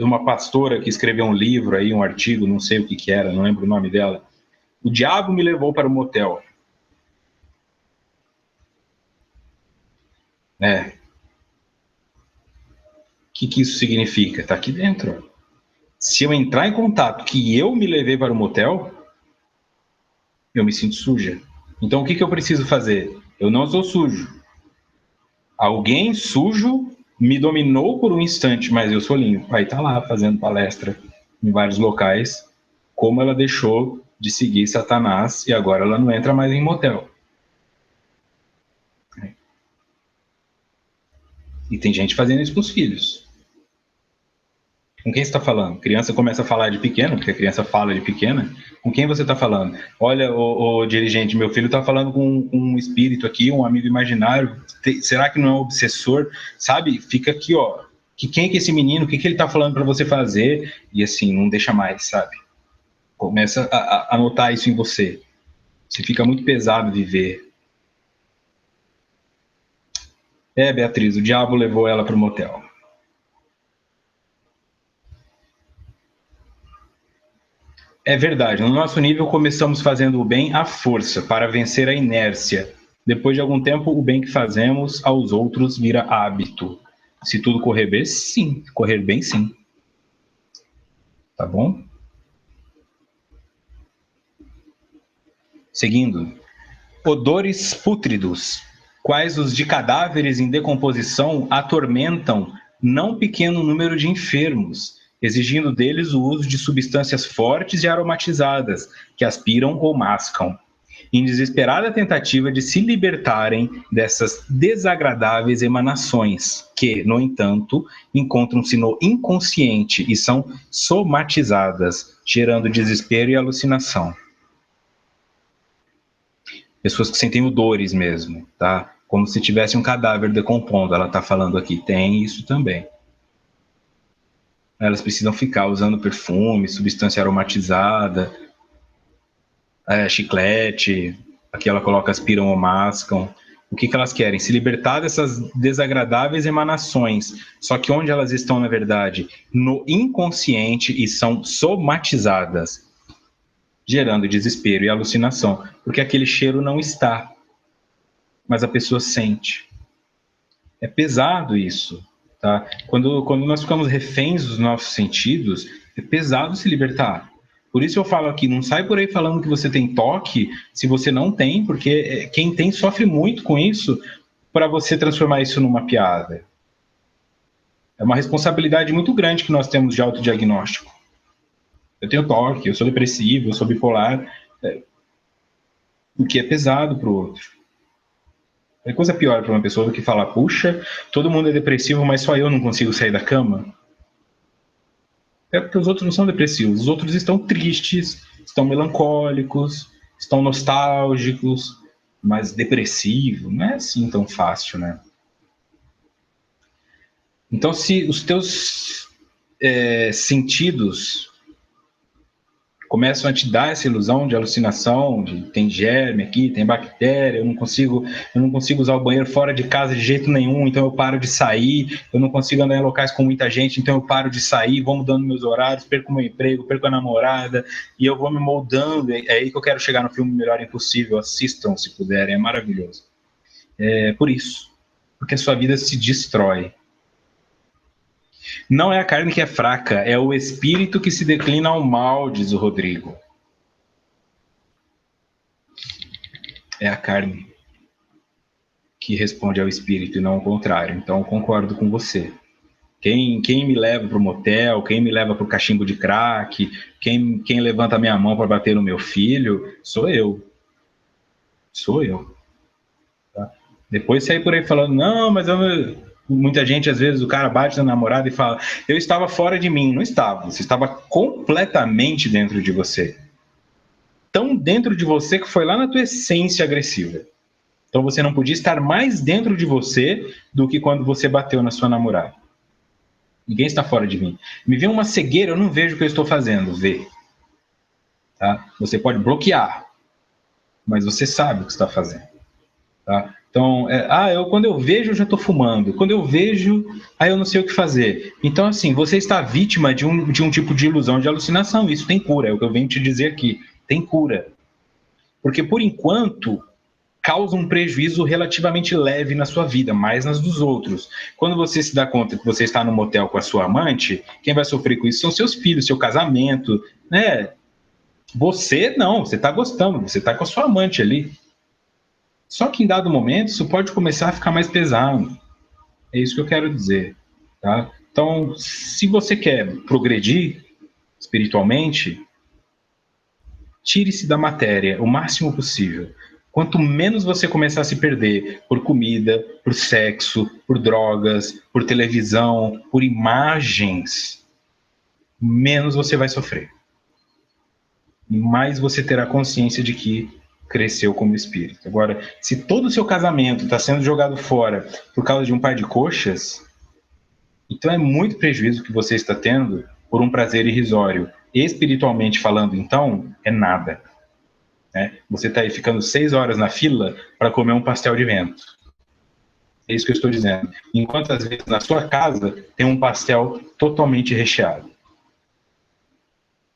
uma pastora que escreveu um livro aí, um artigo, não sei o que era, não lembro o nome dela. O diabo me levou para o motel. O que isso significa? Está aqui dentro. Se eu entrar em contato que eu me levei para o motel, eu me sinto suja. Então, o que eu preciso fazer? Eu não sou sujo. Alguém sujo me dominou por um instante, mas eu sou limpo. Aí tá lá fazendo palestra em vários locais, como ela deixou de seguir Satanás e agora ela não entra mais em motel. E tem gente fazendo isso com os filhos. Com quem você está falando? Criança começa a falar de pequena, porque a criança fala de pequena. Com quem você está falando? Olha, o dirigente, meu filho está falando com um espírito aqui, um amigo imaginário. Será que não é um obsessor? Sabe? Fica aqui, ó. Quem é que esse menino? O que ele está falando para você fazer? E assim, não deixa mais, sabe? Começa a notar isso em você. Você fica muito pesado viver. Beatriz, o diabo levou ela para o motel. É verdade, no nosso nível começamos fazendo o bem à força, para vencer a inércia. Depois de algum tempo, o bem que fazemos aos outros vira hábito. Se tudo correr bem, sim. Correr bem, sim. Tá bom? Seguindo. Odores pútridos, quais os de cadáveres em decomposição, atormentam não pequeno número de enfermos, exigindo deles o uso de substâncias fortes e aromatizadas, que aspiram ou mascam, em desesperada tentativa de se libertarem dessas desagradáveis emanações, que, no entanto, encontram-se no inconsciente e são somatizadas, gerando desespero e alucinação. Pessoas que sentem odores mesmo, tá? Como se tivesse um cadáver decompondo, ela está falando aqui. Tem isso também. Elas precisam ficar usando perfume, substância aromatizada, chiclete, aqui ela coloca aspiram ou mascam. O que elas querem? Se libertar dessas desagradáveis emanações. Só que onde elas estão, na verdade? No inconsciente e são somatizadas, gerando desespero e alucinação, porque aquele cheiro não está, mas a pessoa sente. É pesado isso, tá? Quando nós ficamos reféns dos nossos sentidos, é pesado se libertar. Por isso eu falo aqui, não sai por aí falando que você tem toque, se você não tem, porque quem tem sofre muito com isso, para você transformar isso numa piada. É uma responsabilidade muito grande que nós temos de autodiagnóstico. Eu tenho toque, eu sou depressivo, eu sou bipolar, o que é pesado para o outro. É coisa pior para uma pessoa do que falar, puxa, todo mundo é depressivo, mas só eu não consigo sair da cama. É porque os outros não são depressivos, os outros estão tristes, estão melancólicos, estão nostálgicos, mas depressivo não é assim tão fácil, né? Então, se os teus sentidos começam a te dar essa ilusão de alucinação, de tem germe aqui, tem bactéria, eu não consigo usar o banheiro fora de casa de jeito nenhum, então eu paro de sair, eu não consigo andar em locais com muita gente, então eu paro de sair, vou mudando meus horários, perco meu emprego, perco a namorada, e eu vou me moldando, é aí que eu quero chegar no filme Melhor Impossível, assistam se puderem, é maravilhoso. Por isso, porque a sua vida se destrói. Não é a carne que é fraca, é o espírito que se declina ao mal, diz o Rodrigo. É a carne que responde ao espírito e não ao contrário. Então, eu concordo com você. Quem me leva para o motel, quem me leva para o cachimbo de crack, quem levanta a minha mão para bater no meu filho, sou eu. Sou eu. Tá? Depois sair por aí falando, não, mas muita gente, às vezes, o cara bate na namorada e fala, eu estava fora de mim. Não estava, você estava completamente dentro de você. Tão dentro de você que foi lá na tua essência agressiva. Então você não podia estar mais dentro de você do que quando você bateu na sua namorada. Ninguém está fora de mim. Me vê uma cegueira, eu não vejo o que eu estou fazendo. Vê. Tá? Você pode bloquear, mas você sabe o que está fazendo. Tá? Então, quando eu vejo, eu já estou fumando. Quando eu vejo, aí eu não sei o que fazer. Então, assim, você está vítima de um tipo de ilusão, de alucinação. Isso tem cura, é o que eu venho te dizer aqui. Tem cura. Porque, por enquanto, causa um prejuízo relativamente leve na sua vida, mais nas dos outros. Quando você se dá conta que você está no motel com a sua amante, quem vai sofrer com isso são seus filhos, seu casamento, né? Você não, você está gostando, você está com a sua amante ali. Só que em dado momento isso pode começar a ficar mais pesado. É isso que eu quero dizer, tá? Então, se você quer progredir espiritualmente, tire-se da matéria o máximo possível. Quanto menos você começar a se perder por comida, por sexo, por drogas, por televisão, por imagens, menos você vai sofrer. E mais você terá consciência de que cresceu como espírito. Agora, se todo o seu casamento está sendo jogado fora por causa de um par de coxas, então é muito prejuízo que você está tendo por um prazer irrisório. Espiritualmente falando, então, é nada. Né? Você está aí ficando 6 horas na fila para comer um pastel de vento. É isso que eu estou dizendo. Enquanto, às vezes, na sua casa tem um pastel totalmente recheado.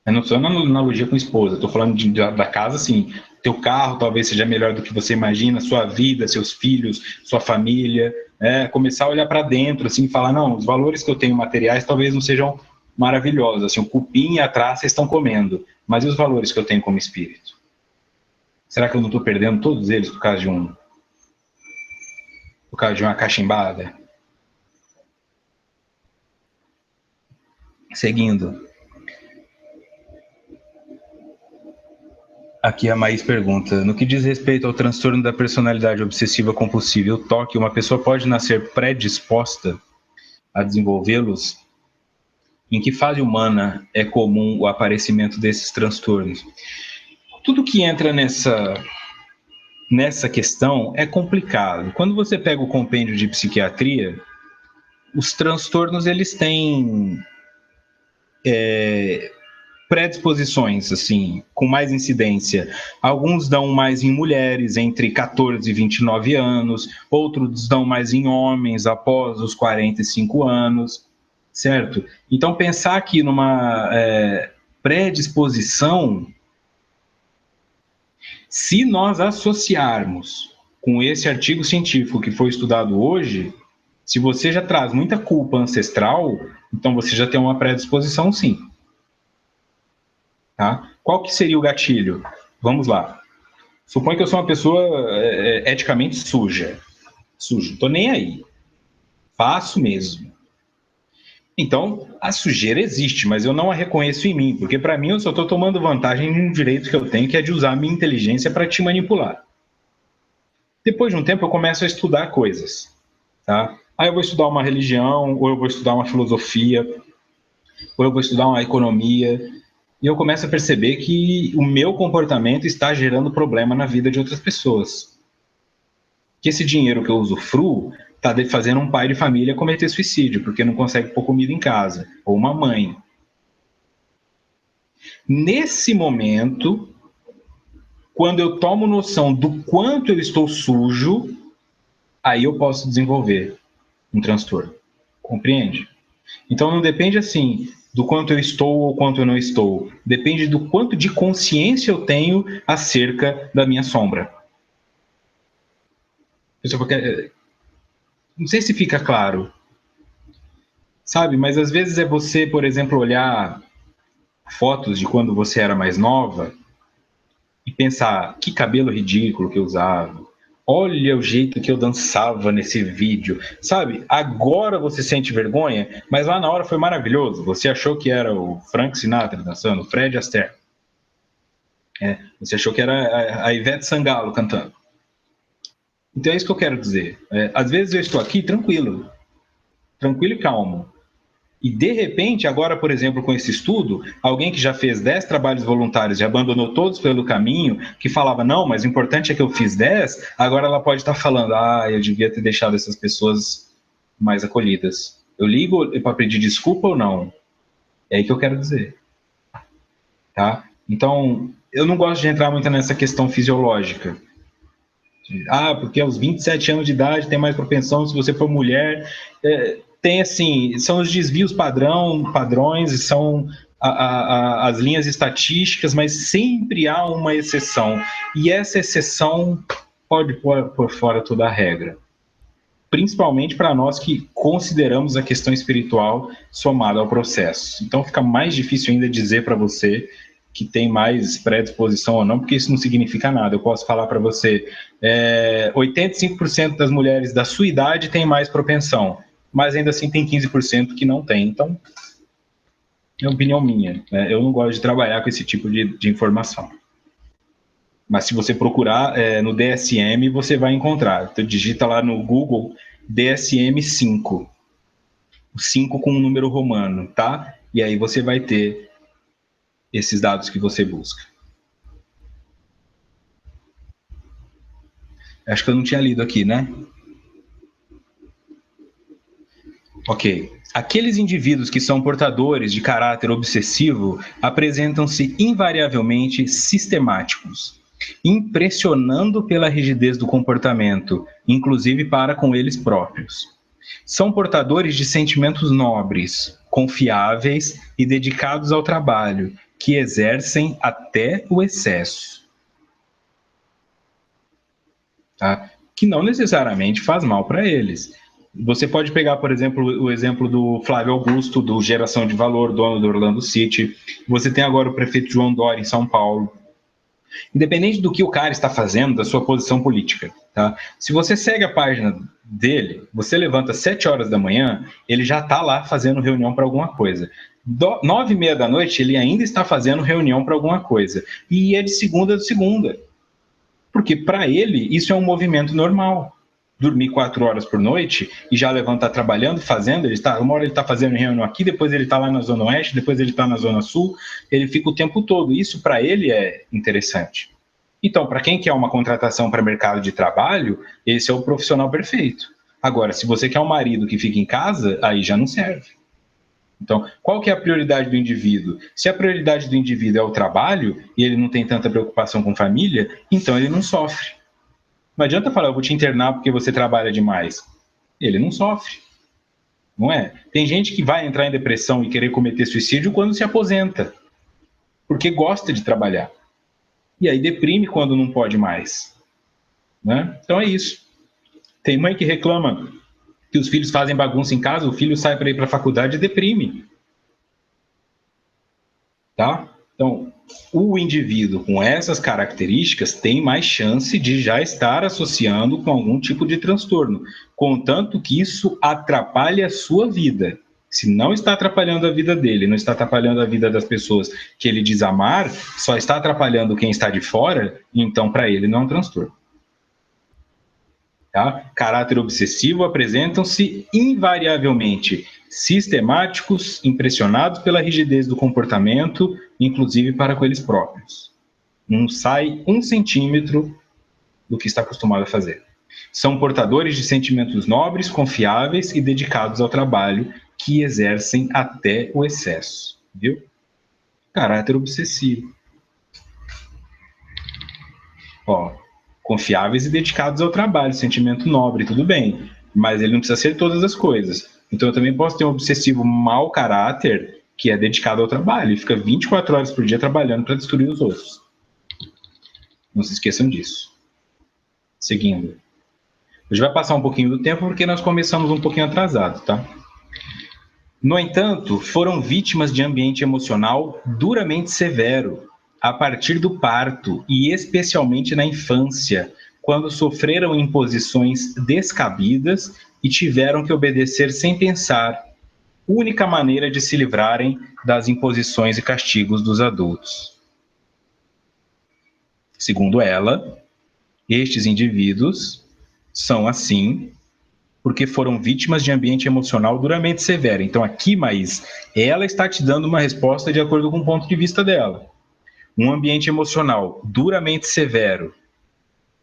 Eu não estou na analogia com esposa, estou falando da casa, assim, teu carro talvez seja melhor do que você imagina, sua vida, seus filhos, sua família, começar a olhar para dentro, assim, falar, não, os valores que eu tenho materiais talvez não sejam maravilhosos, assim, o cupim e a traça estão comendo, mas e os valores que eu tenho como espírito? Será que eu não estou perdendo todos eles por causa de uma cachimbada? Seguindo. Aqui a Maís pergunta, no que diz respeito ao transtorno da personalidade obsessiva compulsiva e o toque, uma pessoa pode nascer predisposta a desenvolvê-los? Em que fase humana é comum o aparecimento desses transtornos? Tudo que entra nessa questão é complicado. Quando você pega o compêndio de psiquiatria, os transtornos eles têm predisposições, assim, com mais incidência. Alguns dão mais em mulheres entre 14 e 29 anos, outros dão mais em homens após os 45 anos, certo? Então, pensar aqui numa predisposição, se nós associarmos com esse artigo científico que foi estudado hoje, se você já traz muita culpa ancestral, então você já tem uma predisposição, sim. Tá? Qual que seria o gatilho? Vamos lá. Suponho que eu sou uma pessoa eticamente suja. Sujo, tô nem aí. Faço mesmo. Então, a sujeira existe, mas eu não a reconheço em mim, porque para mim eu só estou tomando vantagem de um direito que eu tenho, que é de usar a minha inteligência para te manipular. Depois de um tempo eu começo a estudar coisas. Tá? Aí eu vou estudar uma religião, ou eu vou estudar uma filosofia, ou eu vou estudar uma economia, e eu começo a perceber que o meu comportamento está gerando problema na vida de outras pessoas. Que esse dinheiro que eu usufruo está fazendo um pai de família cometer suicídio, porque não consegue pôr comida em casa, ou uma mãe. Nesse momento, quando eu tomo noção do quanto eu estou sujo, aí eu posso desenvolver um transtorno. Compreende? Então não depende assim do quanto eu estou ou quanto eu não estou. Depende do quanto de consciência eu tenho acerca da minha sombra. Não sei se fica claro. sabe? Mas às vezes é você, por exemplo, olhar fotos de quando você era mais nova e pensar, que cabelo ridículo que eu usava. Olha o jeito que eu dançava nesse vídeo, sabe? Agora você sente vergonha, mas lá na hora foi maravilhoso. Você achou que era o Frank Sinatra dançando, o Fred Astaire. Você achou que era a Ivete Sangalo cantando. Então é isso que eu quero dizer. Às vezes eu estou aqui tranquilo e calmo. E, de repente, agora, por exemplo, com esse estudo, alguém que já fez 10 trabalhos voluntários e abandonou todos pelo caminho, que falava, não, mas o importante é que eu fiz 10, agora ela pode estar falando, eu devia ter deixado essas pessoas mais acolhidas. Eu ligo para pedir desculpa ou não? É aí que eu quero dizer. Tá? Então, eu não gosto de entrar muito nessa questão fisiológica. Porque aos 27 anos de idade tem mais propensão se você for mulher. Tem assim, são os desvios padrões, são as linhas estatísticas, mas sempre há uma exceção. E essa exceção pode pôr por fora toda a regra. Principalmente para nós que consideramos a questão espiritual somada ao processo. Então fica mais difícil ainda dizer para você que tem mais predisposição ou não, porque isso não significa nada. Eu posso falar para você, 85% das mulheres da sua idade têm mais propensão, mas ainda assim tem 15% que não tem. Então, é uma opinião minha. Né? Eu não gosto de trabalhar com esse tipo de informação. Mas se você procurar no DSM, você vai encontrar. Então, digita lá no Google DSM-5. O 5 com um número romano, tá? E aí você vai ter esses dados que você busca. Acho que eu não tinha lido aqui, né? Ok. Aqueles indivíduos que são portadores de caráter obsessivo apresentam-se invariavelmente sistemáticos, impressionando pela rigidez do comportamento, inclusive para com eles próprios. São portadores de sentimentos nobres, confiáveis e dedicados ao trabalho, que exercem até o excesso. Tá? Que não necessariamente faz mal para eles. Você pode pegar, por exemplo, o exemplo do Flávio Augusto, do Geração de Valor, dono do Orlando City. Você tem agora o prefeito João Dória em São Paulo. Independente do que o cara está fazendo, da sua posição política, tá? Se você segue a página dele, você levanta às 7 horas da manhã, ele já está lá fazendo reunião para alguma coisa. 9h30 da noite, ele ainda está fazendo reunião para alguma coisa. E é de segunda a segunda. Porque para ele, isso é um movimento normal. Dormir 4 horas por noite e já levantar trabalhando, fazendo, uma hora ele está fazendo reunião aqui, depois ele está lá na Zona Oeste, depois ele está na Zona Sul, ele fica o tempo todo. Isso para ele é interessante. Então, para quem quer uma contratação para mercado de trabalho, esse é o profissional perfeito. Agora, se você quer um marido que fica em casa, aí já não serve. Então, qual que é a prioridade do indivíduo? Se a prioridade do indivíduo é o trabalho e ele não tem tanta preocupação com família, então ele não sofre. Não adianta falar, eu vou te internar porque você trabalha demais. Ele não sofre. Não é? Tem gente que vai entrar em depressão e querer cometer suicídio quando se aposenta, porque gosta de trabalhar. E aí deprime quando não pode mais. Né? Então é isso. Tem mãe que reclama que os filhos fazem bagunça em casa, o filho sai para ir para a faculdade e deprime. Tá? Então, o indivíduo com essas características tem mais chance de já estar associando com algum tipo de transtorno, contanto que isso atrapalhe a sua vida. Se não está atrapalhando a vida dele, não está atrapalhando a vida das pessoas que ele diz amar, só está atrapalhando quem está de fora, então para ele não é um transtorno. Tá? Caráter obsessivo apresentam-se invariavelmente sistemáticos, impressionados pela rigidez do comportamento, inclusive para com eles próprios. Não sai 1 centímetro do que está acostumado a fazer. São portadores de sentimentos nobres, confiáveis e dedicados ao trabalho, que exercem até o excesso. Viu? Caráter obsessivo. Ó, confiáveis e dedicados ao trabalho, sentimento nobre, tudo bem, mas ele não precisa ser todas as coisas. Então eu também posso ter um obsessivo mau caráter que é dedicado ao trabalho e fica 24 horas por dia trabalhando para destruir os outros. Não se esqueçam disso. Seguindo. Hoje vai passar um pouquinho do tempo porque nós começamos um pouquinho atrasado, tá? No entanto, foram vítimas de ambiente emocional duramente severo, a partir do parto e especialmente na infância, quando sofreram imposições descabidas e tiveram que obedecer sem pensar, única maneira de se livrarem das imposições e castigos dos adultos. Segundo ela, estes indivíduos são assim porque foram vítimas de ambiente emocional duramente severo. Então aqui, Maís, ela está te dando uma resposta de acordo com o ponto de vista dela. Um ambiente emocional duramente severo,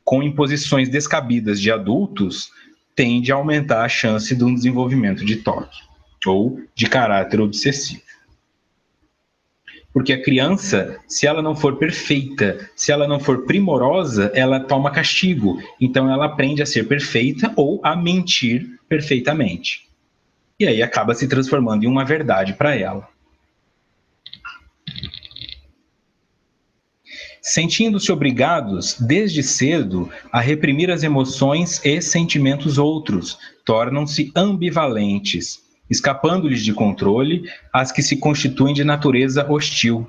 com imposições descabidas de adultos, tende a aumentar a chance de um desenvolvimento de TOC ou de caráter obsessivo. Porque a criança, se ela não for perfeita, se ela não for primorosa, ela toma castigo. Então ela aprende a ser perfeita ou a mentir perfeitamente. E aí acaba se transformando em uma verdade para ela. Sentindo-se obrigados, desde cedo, a reprimir as emoções e sentimentos outros, tornam-se ambivalentes, escapando-lhes de controle as que se constituem de natureza hostil,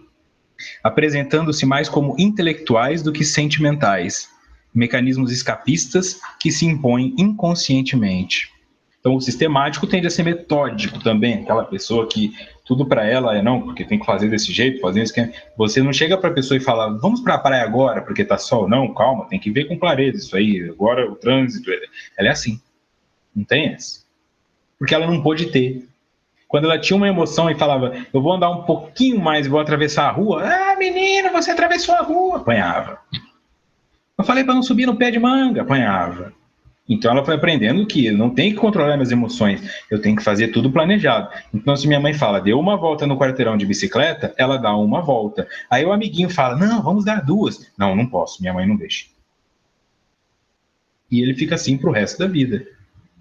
apresentando-se mais como intelectuais do que sentimentais, mecanismos escapistas que se impõem inconscientemente. Então, o sistemático tende a ser metódico também, aquela pessoa que tudo para ela é não, porque tem que fazer desse jeito, fazer isso. Você não chega para a pessoa e fala, vamos para a praia agora, porque tá sol. Não, calma, tem que ver com clareza isso aí. Agora o trânsito, ela é assim. Não tem essa. Porque ela não pôde ter. Quando ela tinha uma emoção e falava, eu vou andar um pouquinho mais e vou atravessar a rua. Ah, menino, você atravessou a rua. Apanhava. Eu falei para não subir no pé de manga. Apanhava. Então ela foi aprendendo que eu não tenho que controlar minhas emoções, eu tenho que fazer tudo planejado. Então se minha mãe fala, deu uma volta no quarteirão de bicicleta, ela dá uma volta. Aí o amiguinho fala, não, vamos dar duas. Não, não posso, minha mãe não deixa. E ele fica assim pro resto da vida.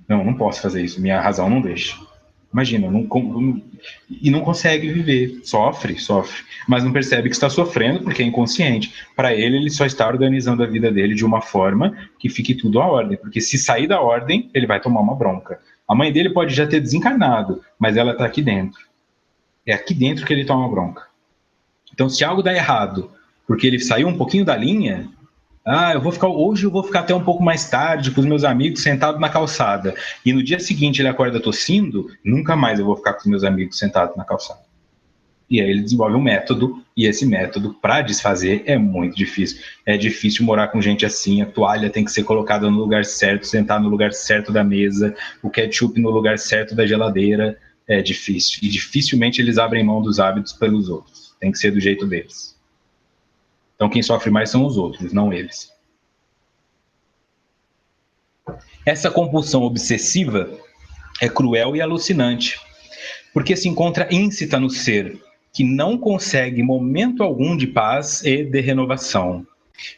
Não, não posso fazer isso, minha razão não deixa. Imagina, e não consegue viver, sofre, mas não percebe que está sofrendo porque é inconsciente. Para ele, ele só está organizando a vida dele de uma forma que fique tudo à ordem, porque se sair da ordem, ele vai tomar uma bronca. A mãe dele pode já ter desencarnado, mas ela está aqui dentro. É aqui dentro que ele toma bronca. Então, se algo dá errado, porque ele saiu um pouquinho da linha, hoje eu vou ficar até um pouco mais tarde com os meus amigos sentado na calçada. E no dia seguinte ele acorda tossindo, nunca mais eu vou ficar com os meus amigos sentados na calçada. E aí ele desenvolve um método, e esse método, para desfazer, é muito difícil. É difícil morar com gente assim, a toalha tem que ser colocada no lugar certo, sentar no lugar certo da mesa, o ketchup no lugar certo da geladeira, é difícil. E dificilmente eles abrem mão dos hábitos pelos outros. Tem que ser do jeito deles. Então quem sofre mais são os outros, não eles. Essa compulsão obsessiva é cruel e alucinante, porque se encontra íncita no ser, que não consegue momento algum de paz e de renovação,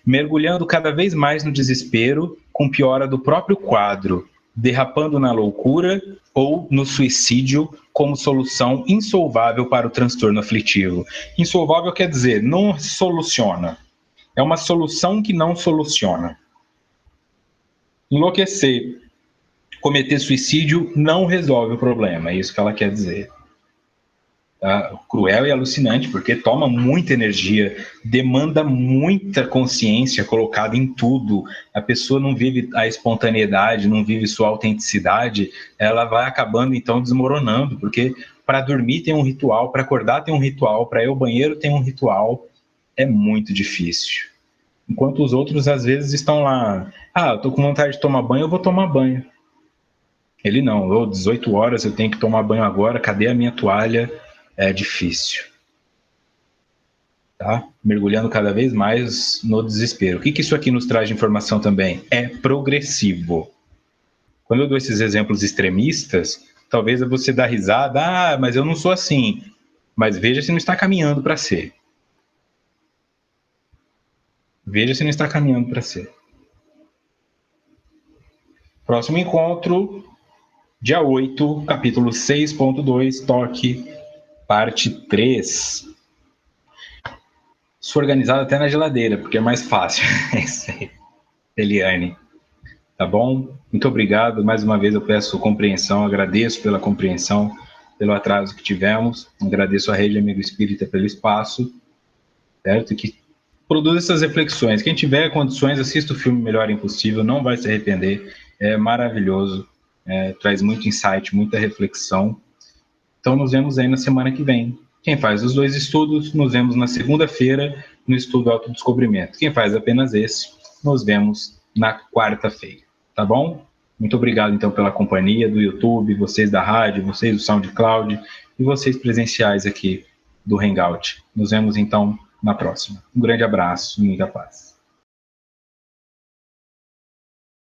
mergulhando cada vez mais no desespero, com piora do próprio quadro, derrapando na loucura ou no suicídio como solução insolvável para o transtorno aflitivo. Insolvável quer dizer, não soluciona. É uma solução que não soluciona. Enlouquecer, cometer suicídio não resolve o problema, é isso que ela quer dizer. Tá? Cruel e alucinante, porque toma muita energia, demanda muita consciência colocada em tudo. A pessoa não vive a espontaneidade, não vive sua autenticidade, ela vai acabando então desmoronando, porque para dormir tem um ritual, para acordar tem um ritual, para ir ao banheiro tem um ritual, é muito difícil. Enquanto os outros às vezes estão lá, eu tô com vontade de tomar banho, eu vou tomar banho. Ele não, 18 horas eu tenho que tomar banho agora, cadê a minha toalha? É difícil. Tá? Mergulhando cada vez mais no desespero. O que isso aqui nos traz de informação também? É progressivo. Quando eu dou esses exemplos extremistas, talvez você dá risada, mas eu não sou assim. Mas veja se não está caminhando para ser. Veja se não está caminhando para ser. Próximo encontro, dia 8, capítulo 6.2, toque, parte 3. Sou organizado até na geladeira, porque é mais fácil. É isso aí, Eliane. Tá bom? Muito obrigado. Mais uma vez eu peço compreensão, agradeço pela compreensão. pelo atraso que tivemos. Agradeço à Rede Amigo Espírita pelo espaço, certo? Que produz essas reflexões. Quem tiver condições, assista o filme Melhor Impossível, não vai se arrepender. É maravilhoso, traz muito insight, muita reflexão. Então, nos vemos aí na semana que vem. Quem faz os 2 estudos, nos vemos na segunda-feira no estudo Autodescobrimento. Quem faz apenas esse, nos vemos na quarta-feira, tá bom? Muito obrigado, então, pela companhia do YouTube, vocês da rádio, vocês do SoundCloud e vocês presenciais aqui do Hangout. Nos vemos, então, na próxima. Um grande abraço e muita paz.